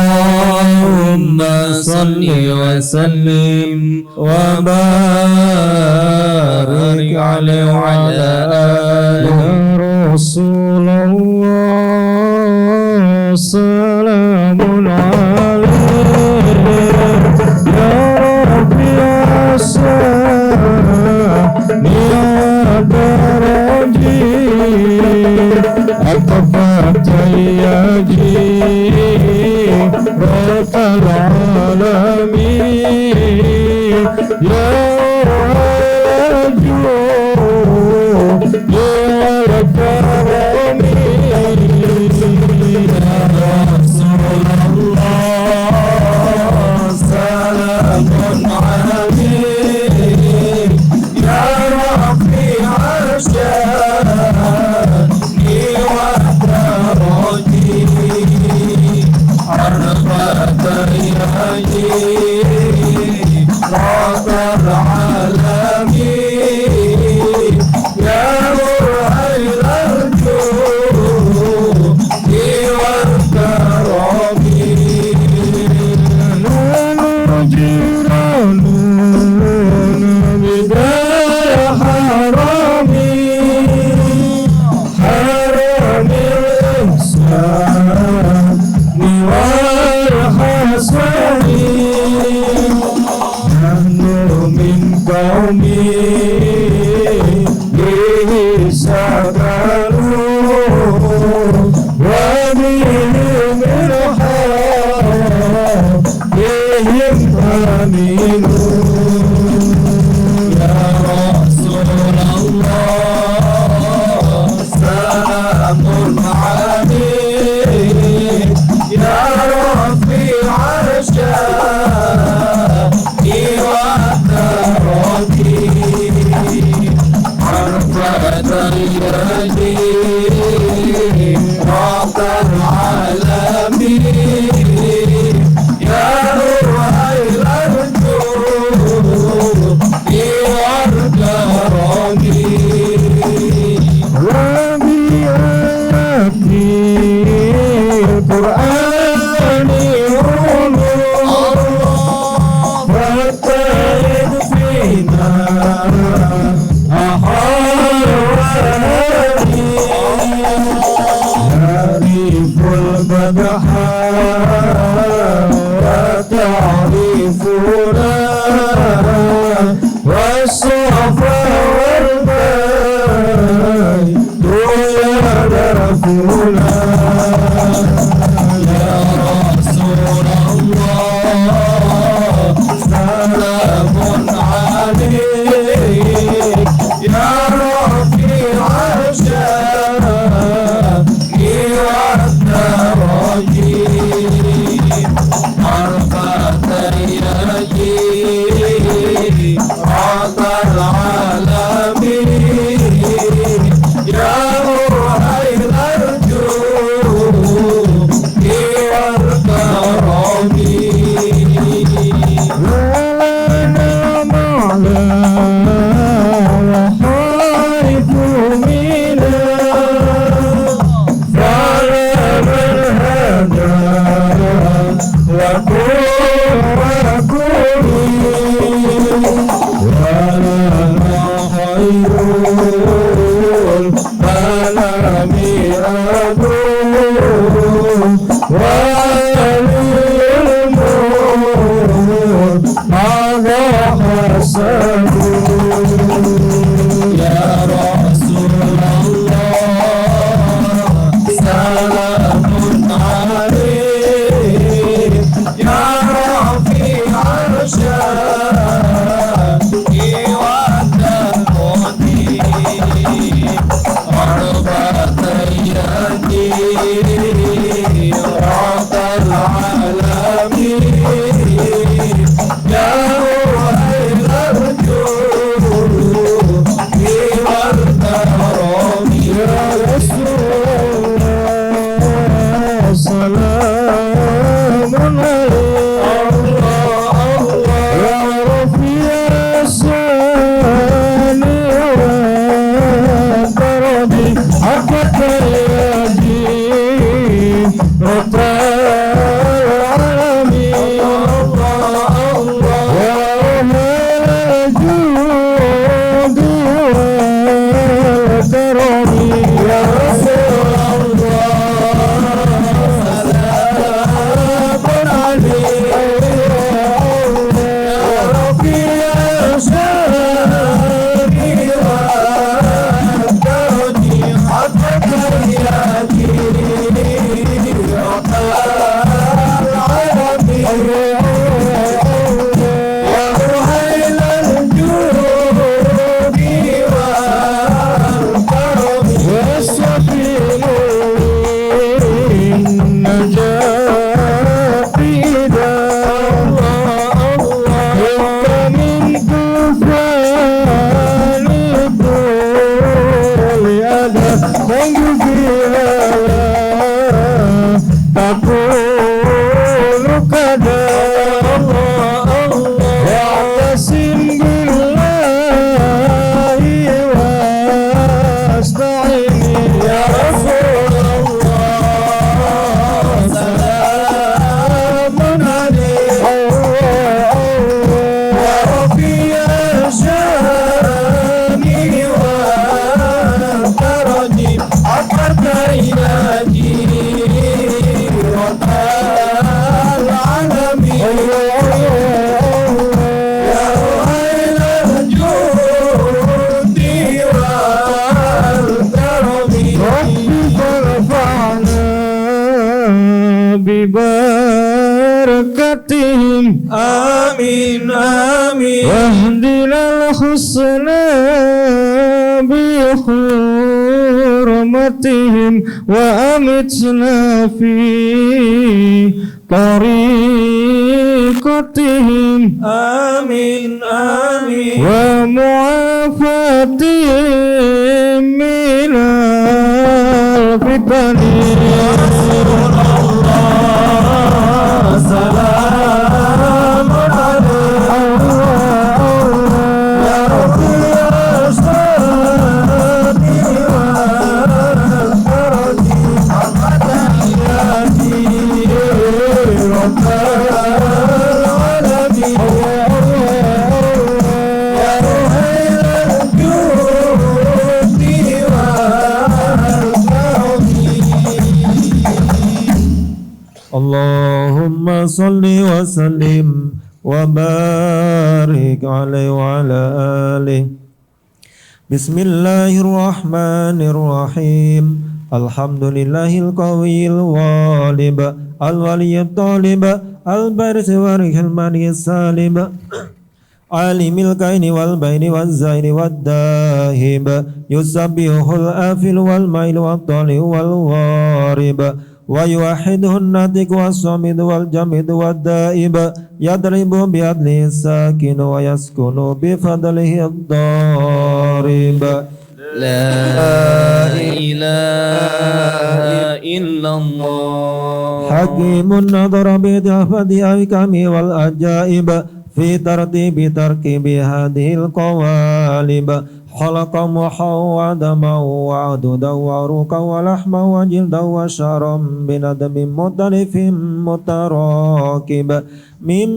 اللهم صل وسلم وبارك عليه وعلى آله يا رسول الله سلام عليك يا ربي أسألني درجي أكفت يجي رب العالمين يا رجل يا كريم يا رسول الله سلام عليك يا ربي عشاني ودرجي عرفت يهدي رب بهم الحق بهم آمنون يا رسول الله سلام عليك يا رفيع الشان والتركي عرفت اليدين رب العالمين يا روح الوجود والكرم وبآياتي القرآن علوم فاترد فينا أحوالي يعرف البدحة وتعرفنا والصفا والبيت يعرفنا يا رسول الله سلام عليك يا رفيع الشان والتركي عرفت يدي رب العالمين يا روح الوجود والكرم لنا معنا وحيث منا فلا من هدى ولنا خير الأنام أدوم ولي الموت هذا حسن يا رسول الله سلام عليك يا رفيع الشان والتقدير عرفت يدي رب العالمين يا روح الوجود والكرم يا رسول الله سلام عليك يا رفيع الشان والكرم حقك يدي رب العالمين يا أهل الجود والكرم يا رسول الله سلام عليك يا رفيع الشان والكرم حقك يدي رب العالمين يا روح الوجود والكرم والسفير النجاة الله من طوفان الدول أنا من فيها بركتهم آمين آمين واهدنا الحسنى بحرمتهم وأمتنا في طريقتهم آمين آمين ومعافاتهم من الفتن سلام عليك يا ربي يا صادي والفرج محمد حياتي رب العالمين يا رهيل الجود والكرم اللهم صل وسلم وبارك عليه وعلى آله بسم الله الرحمن الرحيم الحمد لله القوي الغالب الولي الطالب البارس والرحمن السالب عالم الكائن والبين والزين والداهب يسبح الآفل والميل والطالع والغارب ويوحده الناطق والصامد والجامد والدائب يضرب بعدله الساكن ويسكن بفضله الضارب لا إله إلا الله حكيم نظر بضعفة أحكامه والعجائب في ترتيب تركيب هذه القوالب خلق محا ودما وعددا وعروقا ولحما وجلدا وشعرا بندم مختلف متراكب من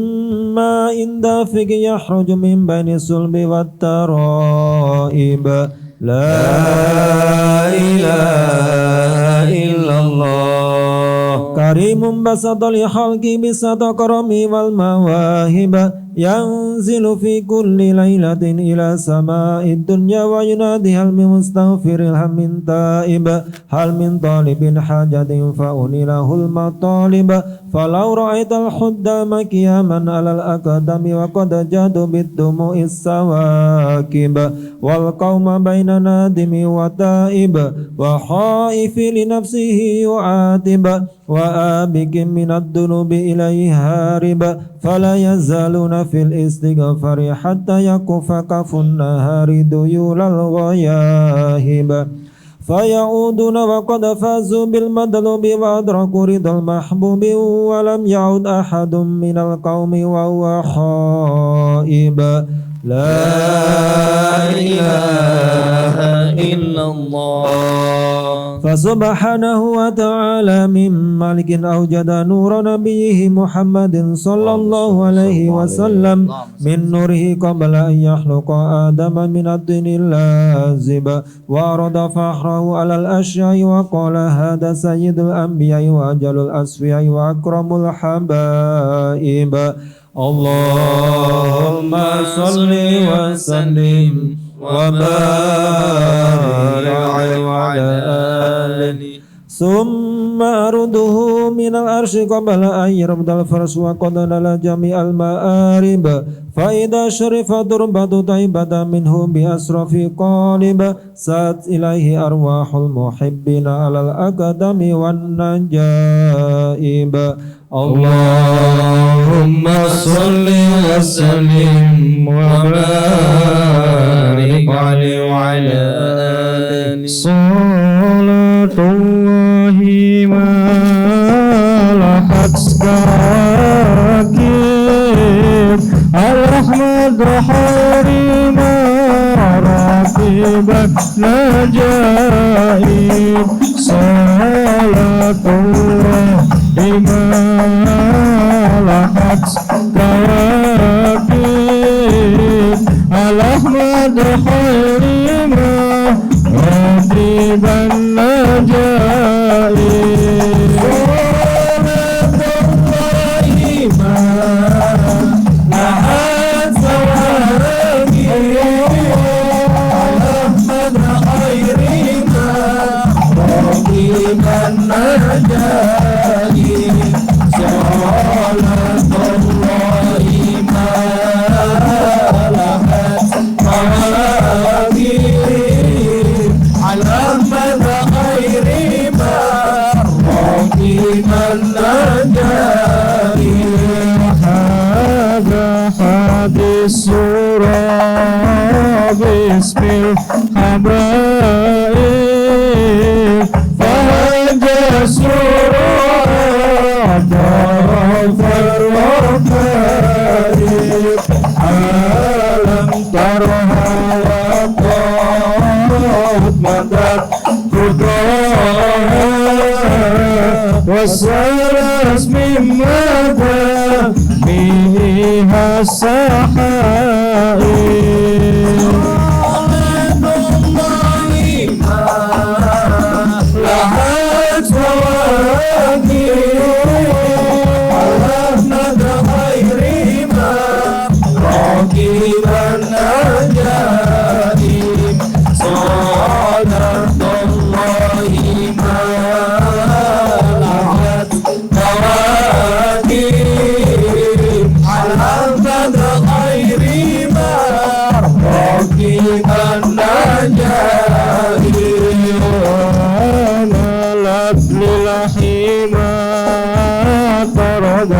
ماء دافق يخرج من بين الصلب والترائب لا إله إلا الله كريم بسط لخلق بسط كرمه والمواهب ينزل في كل ليلة إلى سماء الدنيا وينادي هل من مستغفر هل من تائب هل من طالب حاجة فأني له المطالب فلو رأيت الخدام قياما على الأقدام وقد جادوا بالدموع السواكب والقوم بين نادم وتائب وخائف لنفسه يعاتب وآبك من الذنوب إليه هارب فلا يزالون في الاستغفار حتى يكف كف النهار ديول الغياهب فيعودون وقد فازوا بالمطلوب وأدركوا رضا المحبوب ولم يعد أحد من القوم وهو خائب لا إله إلا الله فسبحانه وتعالى من ملك أوجد نور نبيه محمد صلى الله عليه وسلم من نوره قبل أن يخلق آدم من الدين اللازب وأراد فخره على الأشياء وقال هذا سيد الأنبياء وأجل الأصفياء وأكرم الحبائب اللهم صل وسلم وبارك عليه وعلى آله ثم أرده من العرش قبل أن يربط الفرش وقد نال جميع المآرب فإذا شرف تربة طيبة منه بأسرف قالب سات إليه أرواح المحبين على الأقدام والنجائب اللهم صل وسلم وبارك عليه وعلى آله صلاة الله ما لحت سكاكب الرحمة حريم راكب نجائب صلاة الله ما لحت كواكب الأحمد خير ما راكب النجائب صلاة الله ما لحت كواكب الأحمد خير ما راكب النجائب السورة باسم الحبائب فهج السورة طرف الركائب ألم ترها وقد مدت قدرها وسرت من مدى فيها السحائب لحت فواكب على مدى غير ما راكبا النجائب صلاة الله ما لحت فواكب على مدى غير ما راكبا النجائب نالت للحيمة طرد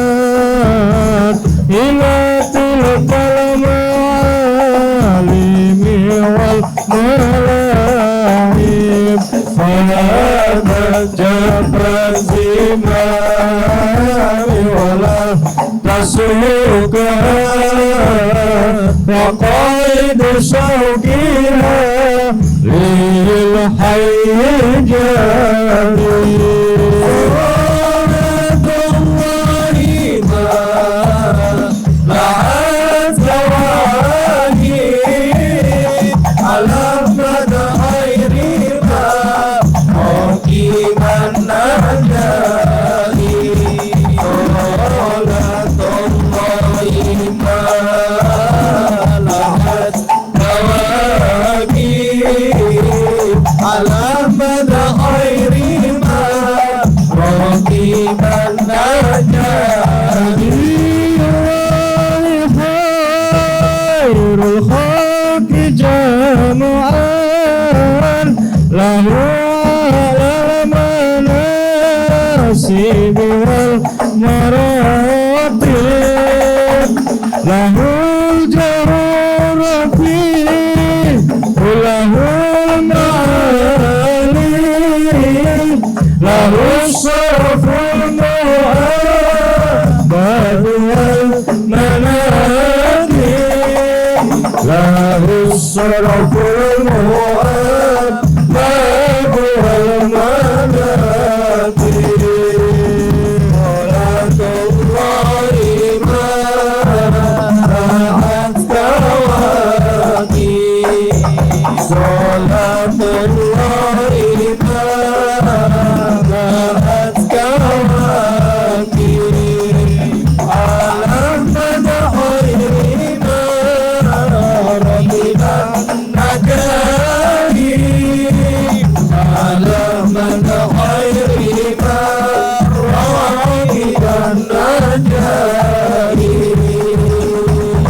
الرحالات إلى تلك المعالم والملاعب فلا جبر الزمام ولا تسوقها وقائد شوقها للحي جاري سورة الله ما لعت زواهر على مدى غير ما راكبا النجائب صلاة الله ما لعت زواهر على مدى غير ما راكبا النجائب خير الخلق جمعا له على المناسب والمراتب له الجرور فيه وله المعالي له الشرف المؤبد والمناكب له الشرف المؤبد والمناكب صلاة الله ما رعت كواكب صلاة الله ما رعت كواكب على مدى غير ما ركبا النجائب على مدى غير ما ركبا النجائب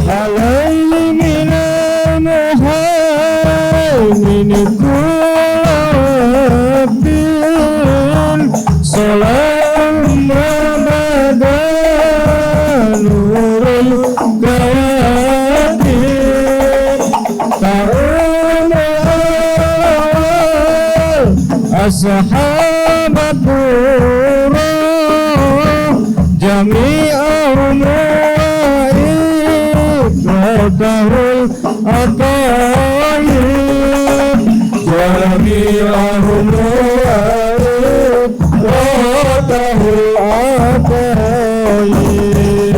علي من المهيمن كل رب صلاة مدى نور الكواكب تعالى أصحاب الدورة جميعهم وإخوته الأطايب جميعهم وإخوته الأطايب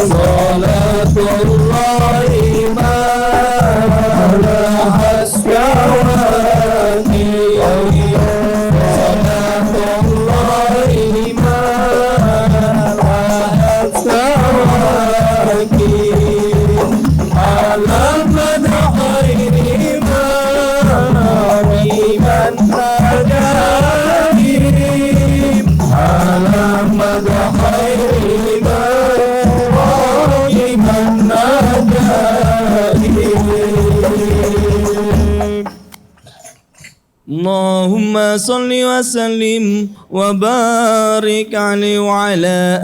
صلاة الله ما لحت كواكب صلاة الله ما لحت كواكب على مدى غير ما ركبا النجائب Allahumma salli wa sallim wa barik alaihi wa ala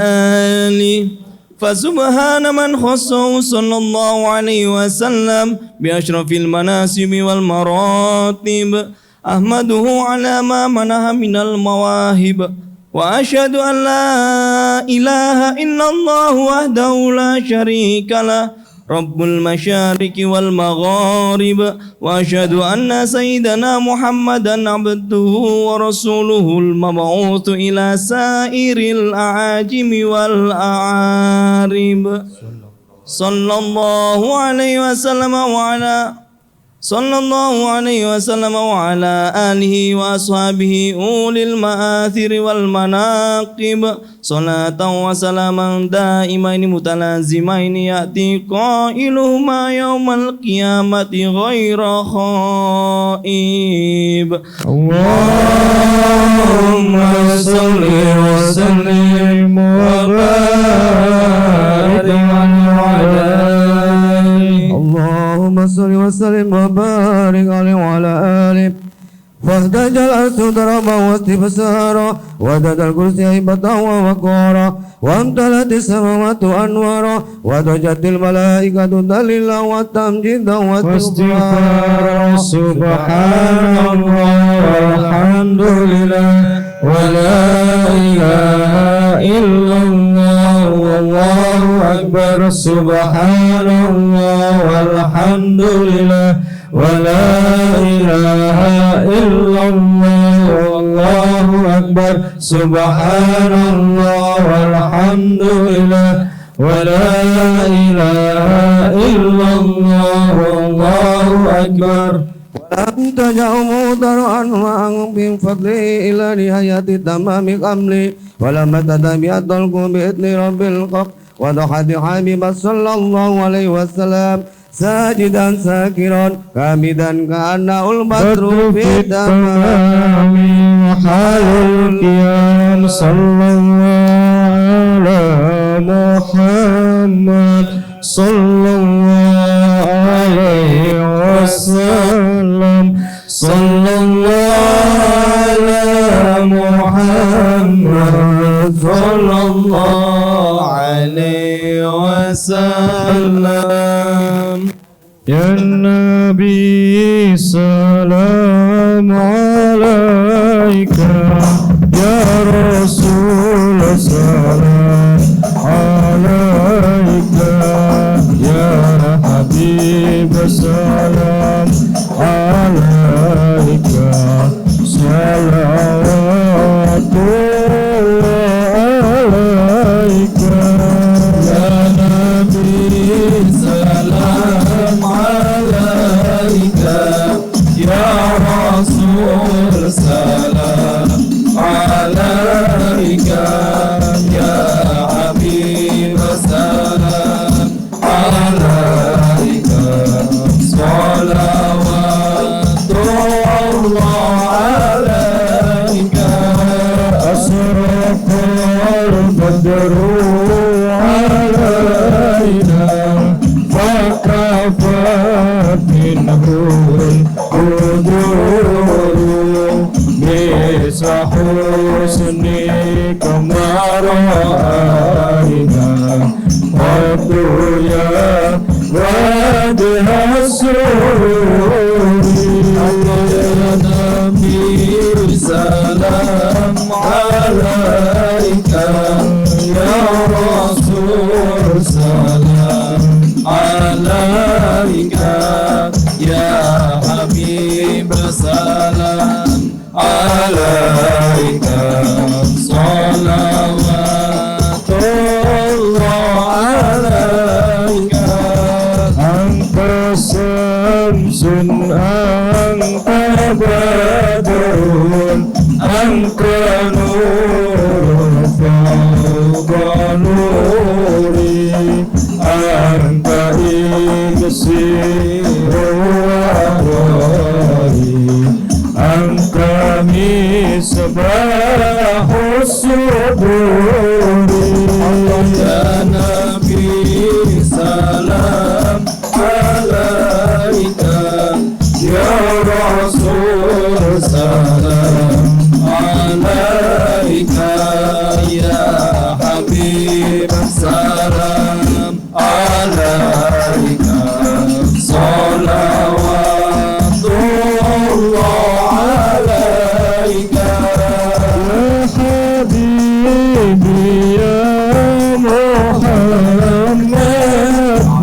alihi. Fasubhana man khassahu sallallahu alaihi wasallam bi asyrafil manasib wal maratib. Ahmaduhu ala ma manaha minal mawahib. Wa asyhadu an la ilaha illallah wahdahu la syarika lah. Rabbul masyariqi wal magharib. Wa asyhadu anna sayyidana Muhammadan abduhu wa rasuluhul mab'utsu ila sairil a'ajimi wal a'arib. Sallallahu alaihi wasallam wa ala alihi wa ashabihi ulil ma'athiri wal manaqib. Salatan wa salaman daimaini mutalazimaini ya'ti qailuhuma yawmal qiyamati ghaira khaib. Allahumma salli wa sallim wa barik alaihi. Allahumma salli wa sallim wa barik alaihi wa ala alihi. فاهتجل الأسود ربا واستبصارا ودد الكرسي هيبة ووقارا وامتلت السماوات أنوارا ودجت الملائكة دليلا وتمجيدا واستغفارا سبحان الله والحمد لله ولا إله إلا الله والله أكبر سبحان الله والحمد لله ولا إله إلا الله والله أكبر سبحان الله والحمد لله ولا إله إلا الله والله أكبر. ولم تجع مضرعا وأن من فضله إلى نهاية تمام قملي ولما تتبع الطلق بإذن رب القق وضحت حبيب صلى الله عليه وسلم ساجدا ساكرا حامدا كأنه البدر في تمام حال القيام صلى الله على محمد صلى الله عليه وسلم صلى الله على محمد صلى الله عليه وسلم. يا نبي سلام عليك يا رسول سلام عليك يا حبيب سلام عليك صلوات الله عليك يا نبي سلام عليك يا رسول سلام عليك يا حبيب سلام عليك صلوات الله عليك. أشرق البدر علينا فكفت منه القدور مثل حسنك ما رأينا قد يا وجه السرور. يا نبي سلام عليك يا رسول سلام عليك يا حبيب سلام عليك صلوات الله عليك. أنت شمس أنت بدر أنت نور فوق نوري أنت إكسير وروي أنت من مصباح الصدور يا نبي سلام عليك يا رسول سلام عليك يا حبيب سلام عليك صلوات الله عليك يا حبيبي يا محمد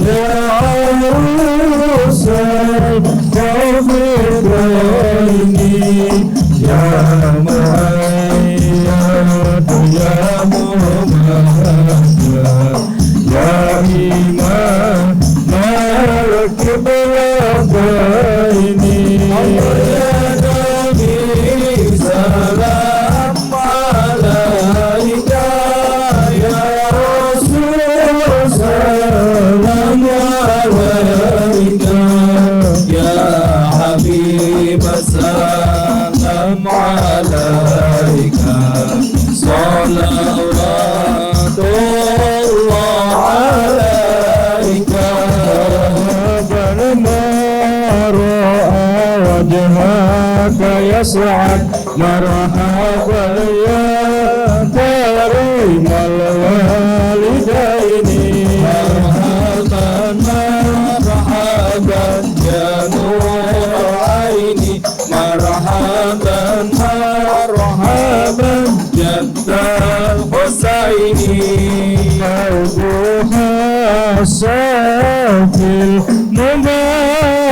يا عروس الخفرين يا مؤيد يا ممهد يا إمام مالك بلدين يا نبي سلام عليك يا رسول سلام عليك يا حبيب سلام عليك صلوات الله عليك فلما رأى وجهك يسعد مرحبا يا كريم الوالدين مرحبا مرحبا يا نور عيني مرحبا مرحبا جد الحسين موضوعها صافي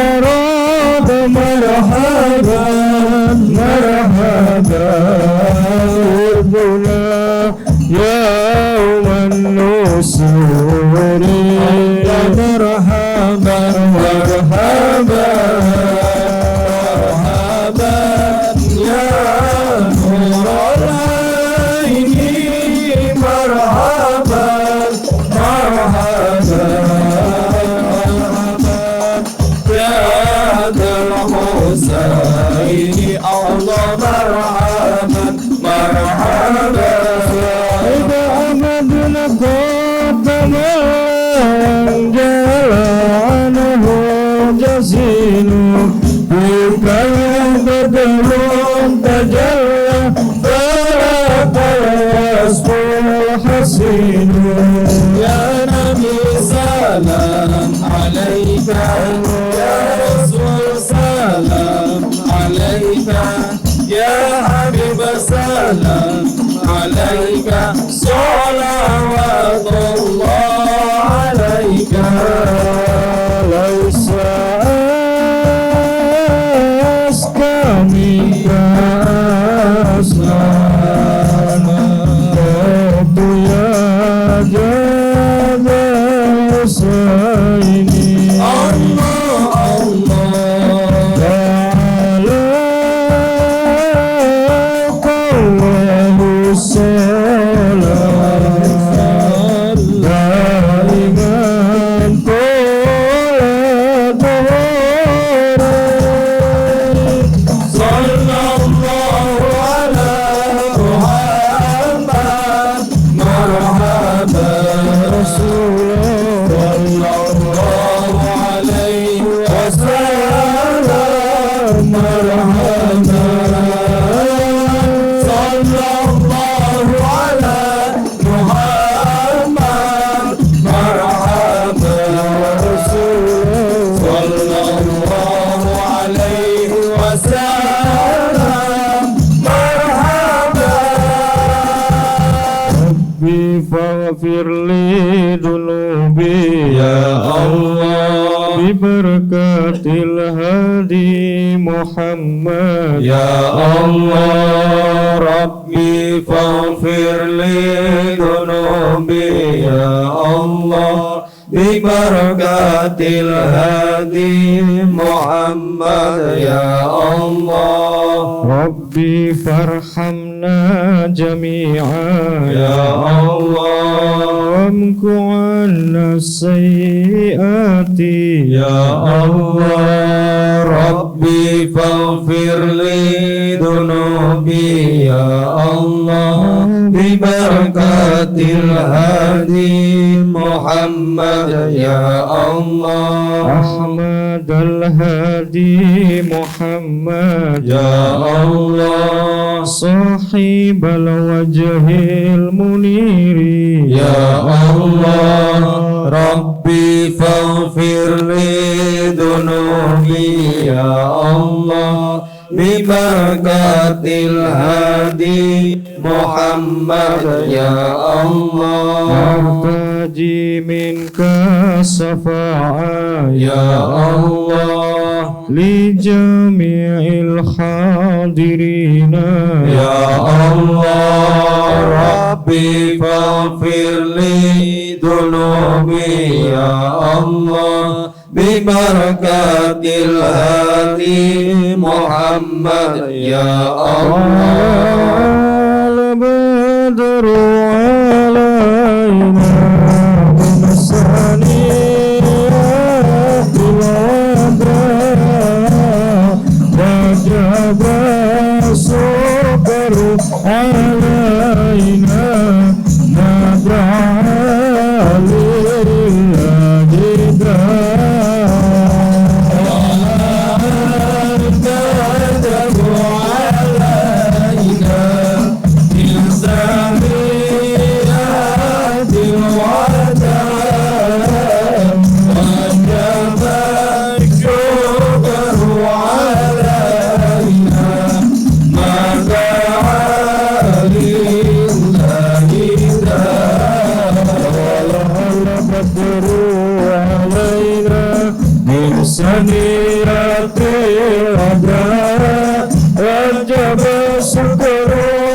المبارك مرحبا مرحبا ابنا يوم النصور مرحبا مرحبا مرحبا يا نور العين مرحبا مرحبا يا ذا الحسين الله مرحبا مرحبا إذا أمدنا قدما جل عنه جزيل بك بدر تجلى فلا يصبح حسين يا نبي سلام عليك يا رسول سلام عليك يا حبيب سلام عليك صلوات الله عليك ليس أزكى منك أسلام رب يا جاد الحسين الله الله عليك الله الصلاة دائما طول دهوري صلى الله على محمد مرحبا رسول صلى الله عليه وسلم مرحبا صلى الله على محمد مرحبا رسول صلى الله عليه وسلم مرحبا ربي فاغفر لي ذنوبي يا الله ببركة الهادي محمد يا الله ربي فاغفر لي ذنوبي يا الله ببركة الهادي محمد يا الله ربي فارحمنا جميعا يا الله وامك عنا السيئات يا الله ربي فاغفر لي ذنوبي يا الله ببركة الهادي محمد يا الله أحمد الهادي محمد يا الله صاحب الوجه المنير يا الله ربي فاغفر لي ذنوبي يا الله ببركة الهادي محمد يا الله أرتجي منك الشفاعة يا الله لجميع الحاضرين يا الله ربي فاغفر لي ذنوبي يا الله ببركة الهادي محمد يا الله البدر علينا من ثنيات الوداع وجب السكر علينا ندعى سنيات الأبرار وجب الشكر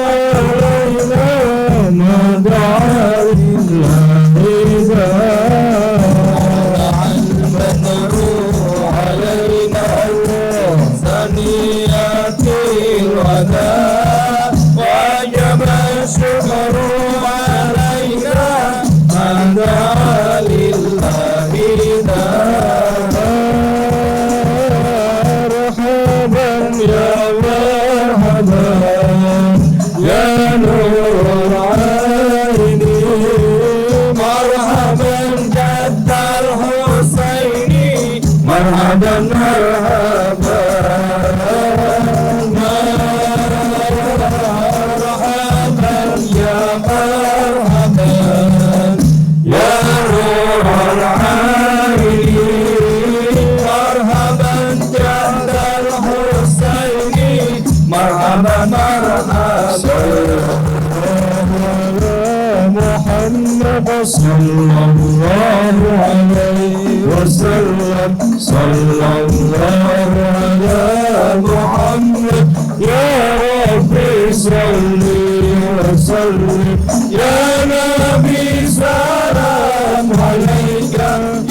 علينا ما دعا لله البدر علينا سنيات الوداع وجب الشكر علينا ما دعا لله مرحبا مرحبا مرحبا يا مرحبا يا نور العالمين مرحبا جد الحسين مرحبا مرحبا محمد صلى الله عليه وسلم صلى الله على محمد يا ربي صل وسلم يا نبي سلام عليك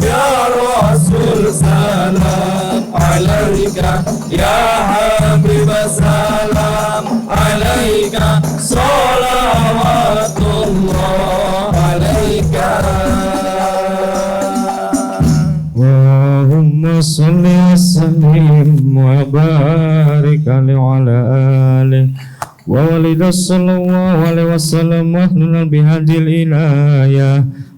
يا رسول سلام عليك يا حبيب سلام عليك صلوات الله عليك اللهم صل وسلم وبارك عليه وعلى آله وولد صلى الله عليه وسلم واهلنا بهدي الإناية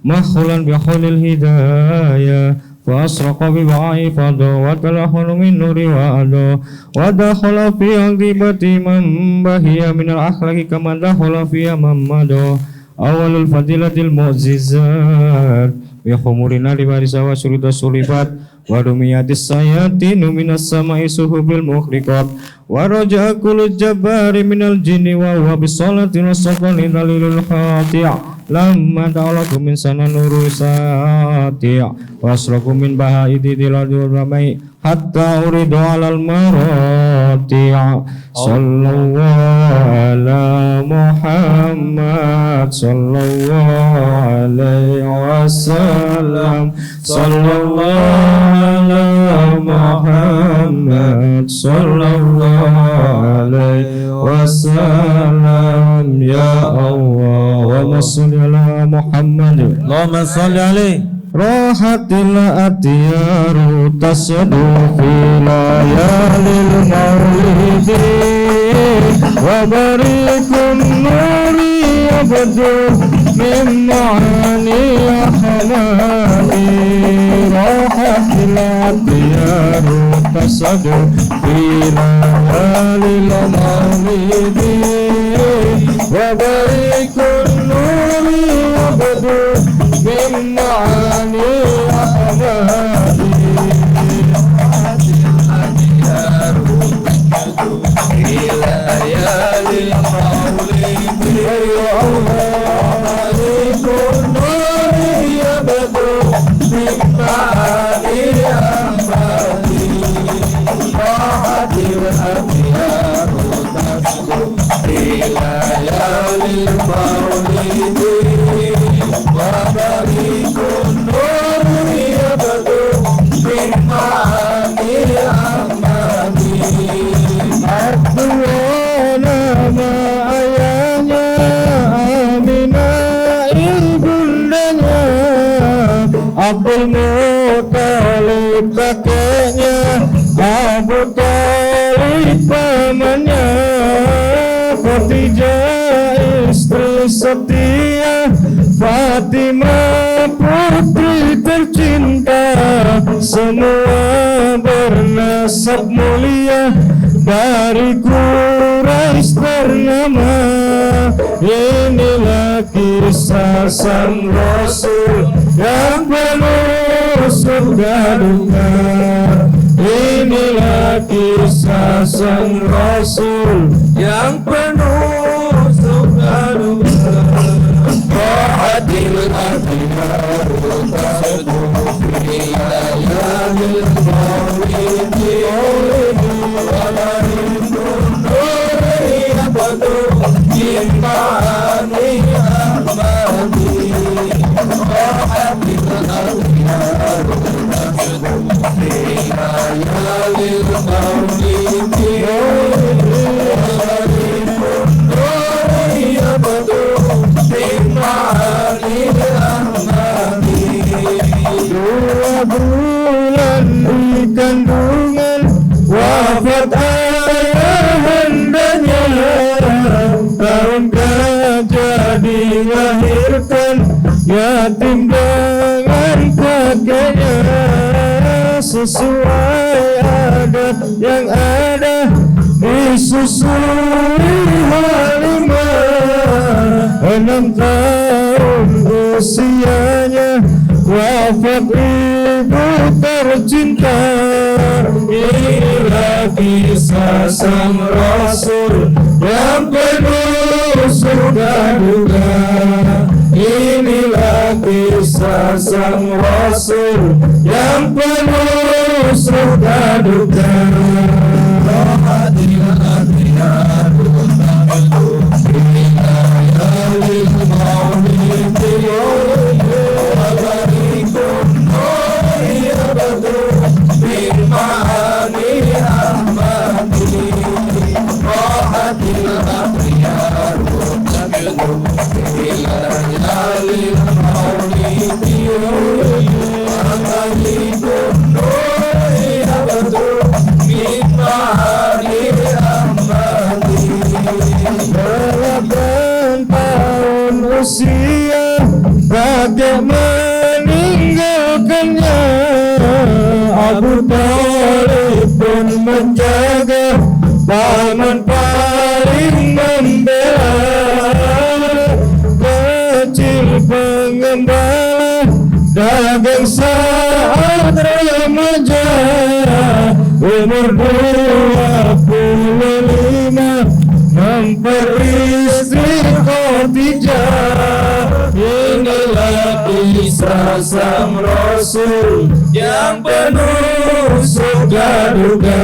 مخلا بحول الهداية فأسرق ببعاء فضو وتلحن من نور وأدو ودخل في عقبة من بهي من الأخلاق كما دخل في من مدو أول الفضيلة المعززات بخمور النار بارسة وشرود السلفات ورميات السياطين من السماء سحب المخرقات ورجع كل الجبار من الجن وهو بالصلاة والسلام دليل الخاطئ لما تعلق من سنة نور ساتع وأسرق من بهائد دلال الرمي حتى أريد على المراتع صلى الله على محمد صلى الله عليه wasallam. Sallallahu ala Muhammad sallallahu alaihi wasallam. Ya Allah wa sholli ala Muhammad. Allahumma sholli alaihi. Rahatil atyaru tasadu fi layalil maulidi wa barikun nuri abdu min ma'ani ahmadi. Rahatil atyaru tasadu fi layalil maulidi wa barikun nuri abdu min ma'ani ahmadi. Layalil maulidi ya Allah alikun nuri abdu min ma'ani ahmadi. Rahatil atyaru tasdu layalil maulidi wa barikun nuri abdu min ma'ani ahmadi. Abdullah nama ayahnya, Aminah ibundanya, Abdul Muttalib kakeknya, Abu Thalib pamannya, Khadijah istri setia, Fatimah putri tercinta, semua bernasab mulia dari Quraisy ternama. Inilah kisah sang Rasul yang penuh surga duka. Inilah kisah sang Rasul yang penuh surga duka. Rahatil atyaru tasdu fi layalil maulidi wa barikun nuri abdu min ma'ani ahmadi. Rahatil atyaru tasdu fi layalil maulidi wa barikun nuri abdu min ma'ani ahmadi. Dua bulan di kandungan wafat ayahandanya, tahun gajah dilahirkan yatim dengan kakeknya. Sesuai adat yang ada disusui Halimah, 6 tahun usianya wafat ibu tercinta. Inilah kisah sang Rasul yang penuh surga duka. Inilah kisah sang Rasul yang penuh surga duka. Rahatil atyaru tasdu fi layalil maulidi wa barikun nuri abdu min ma'ani ahmadi. Rahatil atyaru tasdu fi layalil maulidi wa barikun nuri abdu min ma'ani ahmadi. 8 tahun usia kakek meninggalkannya, Abu Thalib pun menjaga, paman paling membela. Kecil pengembala dagang saat remaja, umur 25 memperistri Khadijah. Inilah kisah sang Rasul yang penuh surga duka.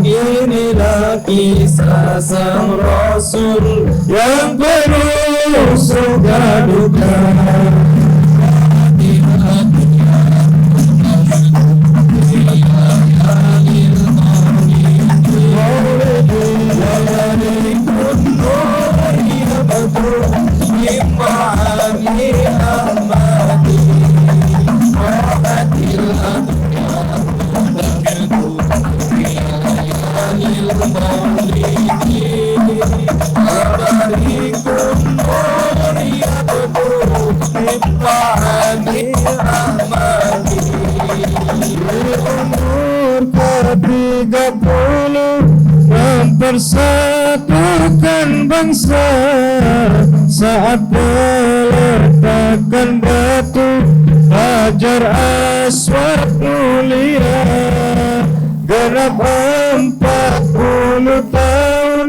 Inilah kisah sang Rasul yang penuh surga duka. ke-30 mempersatukan bangsa saat peletakan batu Hajar Aswad mulia genap 40 tahun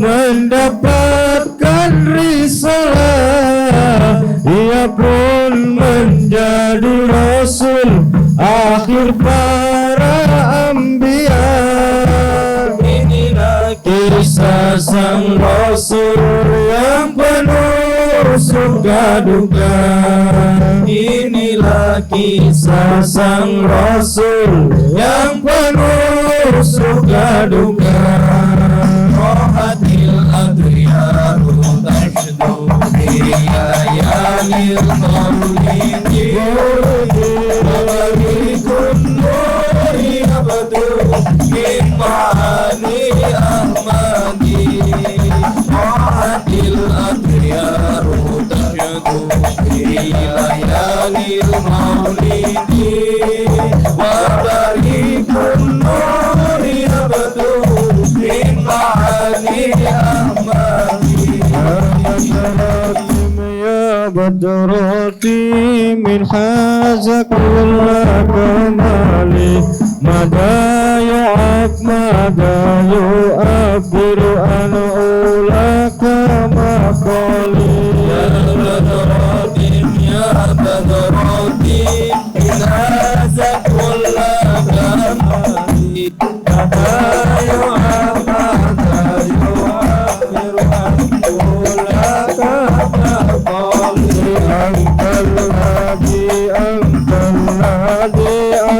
mendapatkan risalah, ia pun menjadi rasul akhir para anbiya. Inilah kisah sang rasul yang penuh suka duka. Inilah kisah sang rasul yang penuh suka duka. Rohatil adriyaru tashdu biyayamil maulidi wabarikun nuri abadu imani ahmadi. Rohatil adriyaru tashdu biyayamil maulidi wabarikun nuri abadu ya badrati min haza kulla kamali mada yu'ab mada yu'abbiru an ulaka maqali. Ya badrati min haza kulla kamali mada yu'ab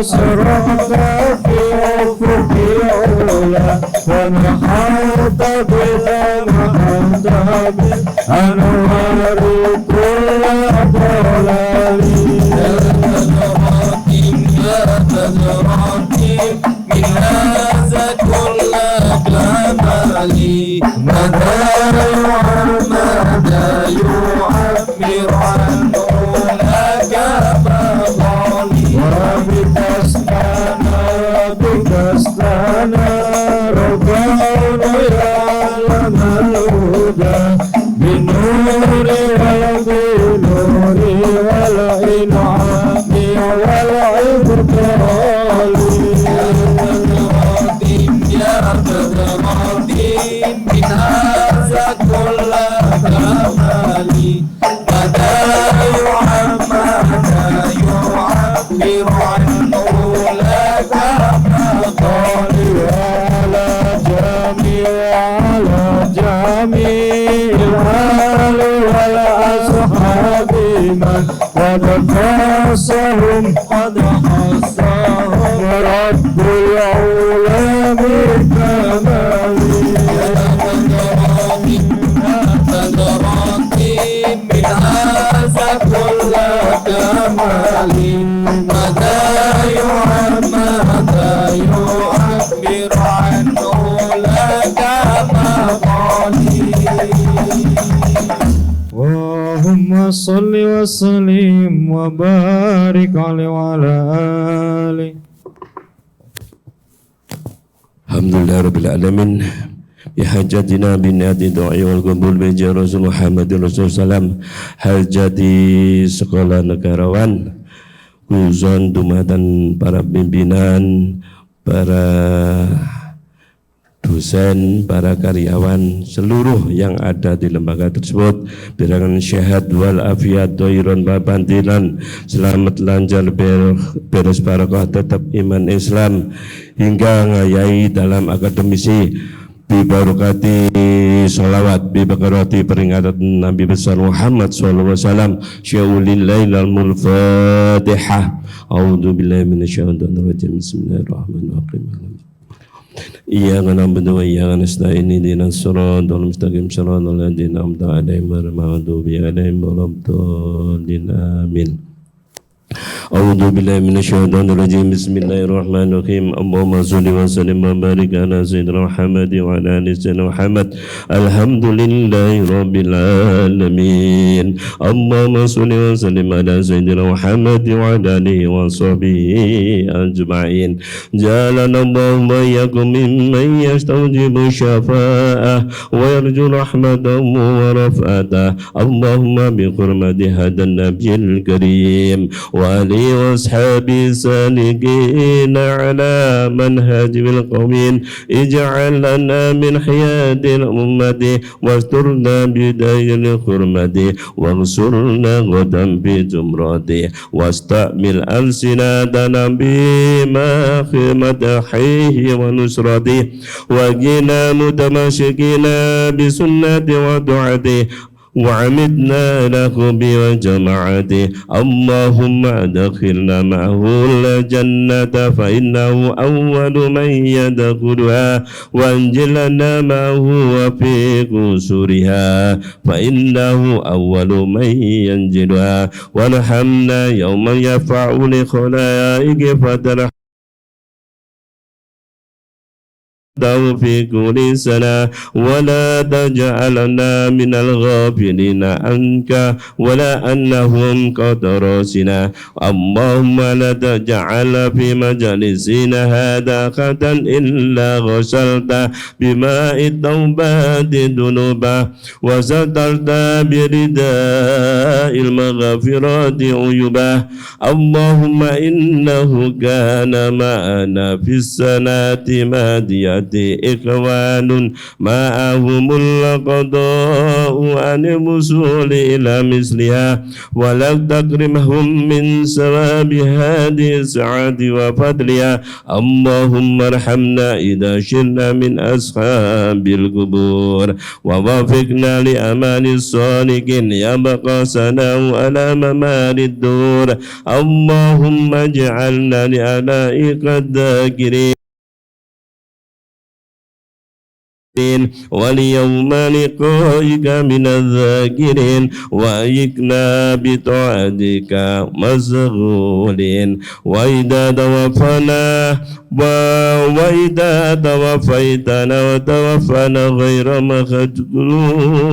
أسرقت في أفق العلا ونحرت بالأمهات بالأنوار كل ضلال. يا تذرات من هذا كل كمال ماذا يعبر عنه لك فضالي. بكستانا ربنا يعلم الهدى بالنور وبالنور والإنعام والإبطال. يا تذرات من هذا كل كمال ماذا يعبر عنه لك فضالي. على جميع الآل والأصحاب من قد خصهم رب العلا بكماله. من هذا كل كمال ماذا يعبر عنه لك مقالي. اللهم صل وسلم وبارك عليه وعلى آله. Alhamdulillah Rabbil Alamin. Bihajatina binati do'i wal qabul bija Rasul Muhammad Rasul Salam. Hajati sekolah negarawan, kuzon dumatan para pimpinan, para dosen, para karyawan, seluruh yang ada di lembaga tersebut, bilangan syahat wal afiat doiron babantilan, selamat lancar beres barakah tetap iman Islam hingga ngayai dalam akademisi bibarokati sholawat bibarokati peringatan Nabi besar Muhammad SAW syaulil lailal mulfatihah. A'udzu billahi minasyaitonir rajim. Bismillahirrahmanirrahim. Iyyaka na'budu wa iyyaka nasta'in ihdinas siratal mustaqim siratal ladzina an'amta 'alaihim ghairil maghdubi 'alaihim waladdallin. Amin. أعوذ بالله من الشيطان الرجيم بسم الله الرحمن الرحيم اللهم صل وسلم وبارك على سيدنا محمد وعلى آل سيدنا محمد الحمد لله رب العالمين اللهم صل وسلم على سيدنا محمد وعلى آله وصحبه أجمعين جعلنا الله وإياكم ممن يستوجب الشفاعة ويرجو رحمته ورفعته اللهم بحرمة هذا النبي الكريم وآله وأصحابه السالكين على منهج القومين اجعل لنا من حياة الأمة واسترنا بداية الحرمة وانصرنا غدا بجمرته واستعمل ألسنتنا بما خدمة حيه ونصرته وقنا متمسكين بسنة ودعته وعمدنا له بجماعته اللهم ادخلنا معه الجنة فإنه أول من يدخلها وانجلنا معه في قصورها فإنه أول من ينجلها وارحمنا يوم يفع لخلائق فترحم في كل سنة ولا تجعلنا من الغافلين عنك ولا أنهم كترسنا اللهم لا تجعل في مجلسنا هذا خطا إلا غسلت بماء التوبة ذنوبا وسترت برداء المغفرات عيوبا اللهم إنه كان معنا في السنة مادية إخوان معهم القضاء عن الوصول إلى مثلها ولا تكرمهم من ثواب هذه السعة وفضلها اللهم ارحمنا إذا شرنا من أصحاب القبور ووفقنا لأمان الصالحين يبقى سناه على ممار الدور اللهم اجعلنا لأولئك الذاكرين واليوم لقائك من الذاكرين وأيقنا بطاعتك مشغولين وإذا توفيتنا وتوفنا غير مخذولين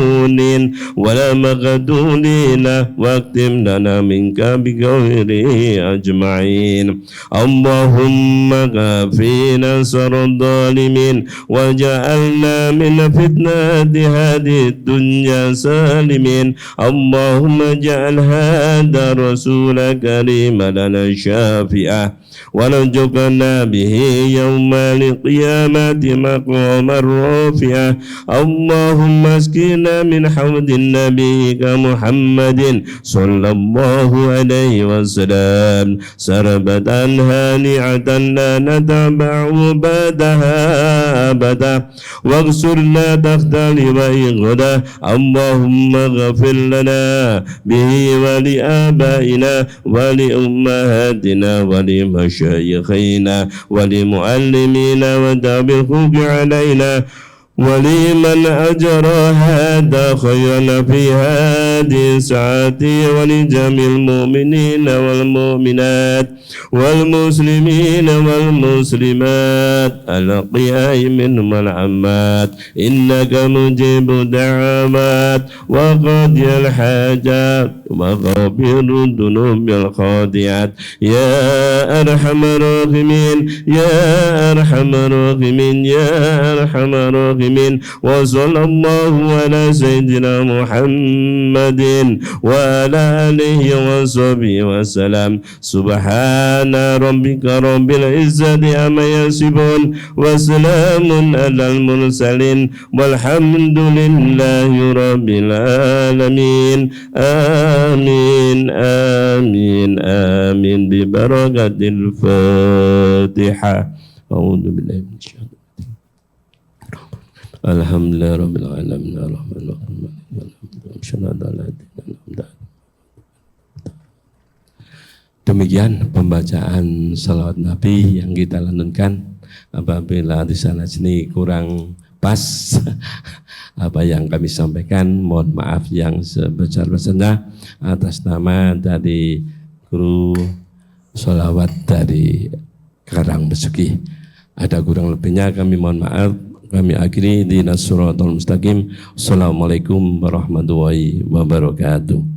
ولا مخذولين واختم لنا منك بغيره أجمعين اللهم كفينا شر الظالمين وجعلنا من فتنة هذه الدنيا سالمين اللهم اجعل هذا الرسول كريم لنا شافئا ونرزقنا به يوم القيامة مقاما رافعا اللهم اسقنا من حوض نبيك محمد صلى الله عليه وسلم شربة هانئة لا نتبع بعدها أبدا واغسلنا تحت لواء غدا اللهم اغفر لنا به ولآبائنا ولأمهاتنا ولمشايخنا ولمعلمينا وداب الحقوق علينا ولمن أجرى هذا خيرا في هذه الساعة ولجميع المؤمنين والمؤمنات والمسلمين والمسلمات الأحياء منهم والأموات إنك مجيب الدعوات وقاضي الحاجات وغافر الذنوب الخاطئات يا أرحم الراحمين يا أرحم الراحمين يا أرحم الراحمين وصلى الله على سيدنا محمد وعلى آله وصحبه وسلم سبحان ربك رب العزة عما يصفون وسلام على المرسلين والحمد لله رب العالمين آمين آمين آمين ببركة الفاتحة أعوذ بالله من الشيطان الحمد لله رب العالمين الرحمن الرحيم Demikian pembacaan salawat Nabi yang kita lantunkan. Apabila di sana sini kurang pas apa yang kami sampaikan, mohon maaf yang sebesar-besarnya atas nama dari guru sholawat dari Karang Besuki. Ada kurang lebihnya kami mohon maaf. Kami akhiri di Nasratul Mustaqim. Assalamualaikum warahmatullahi wabarakatuh.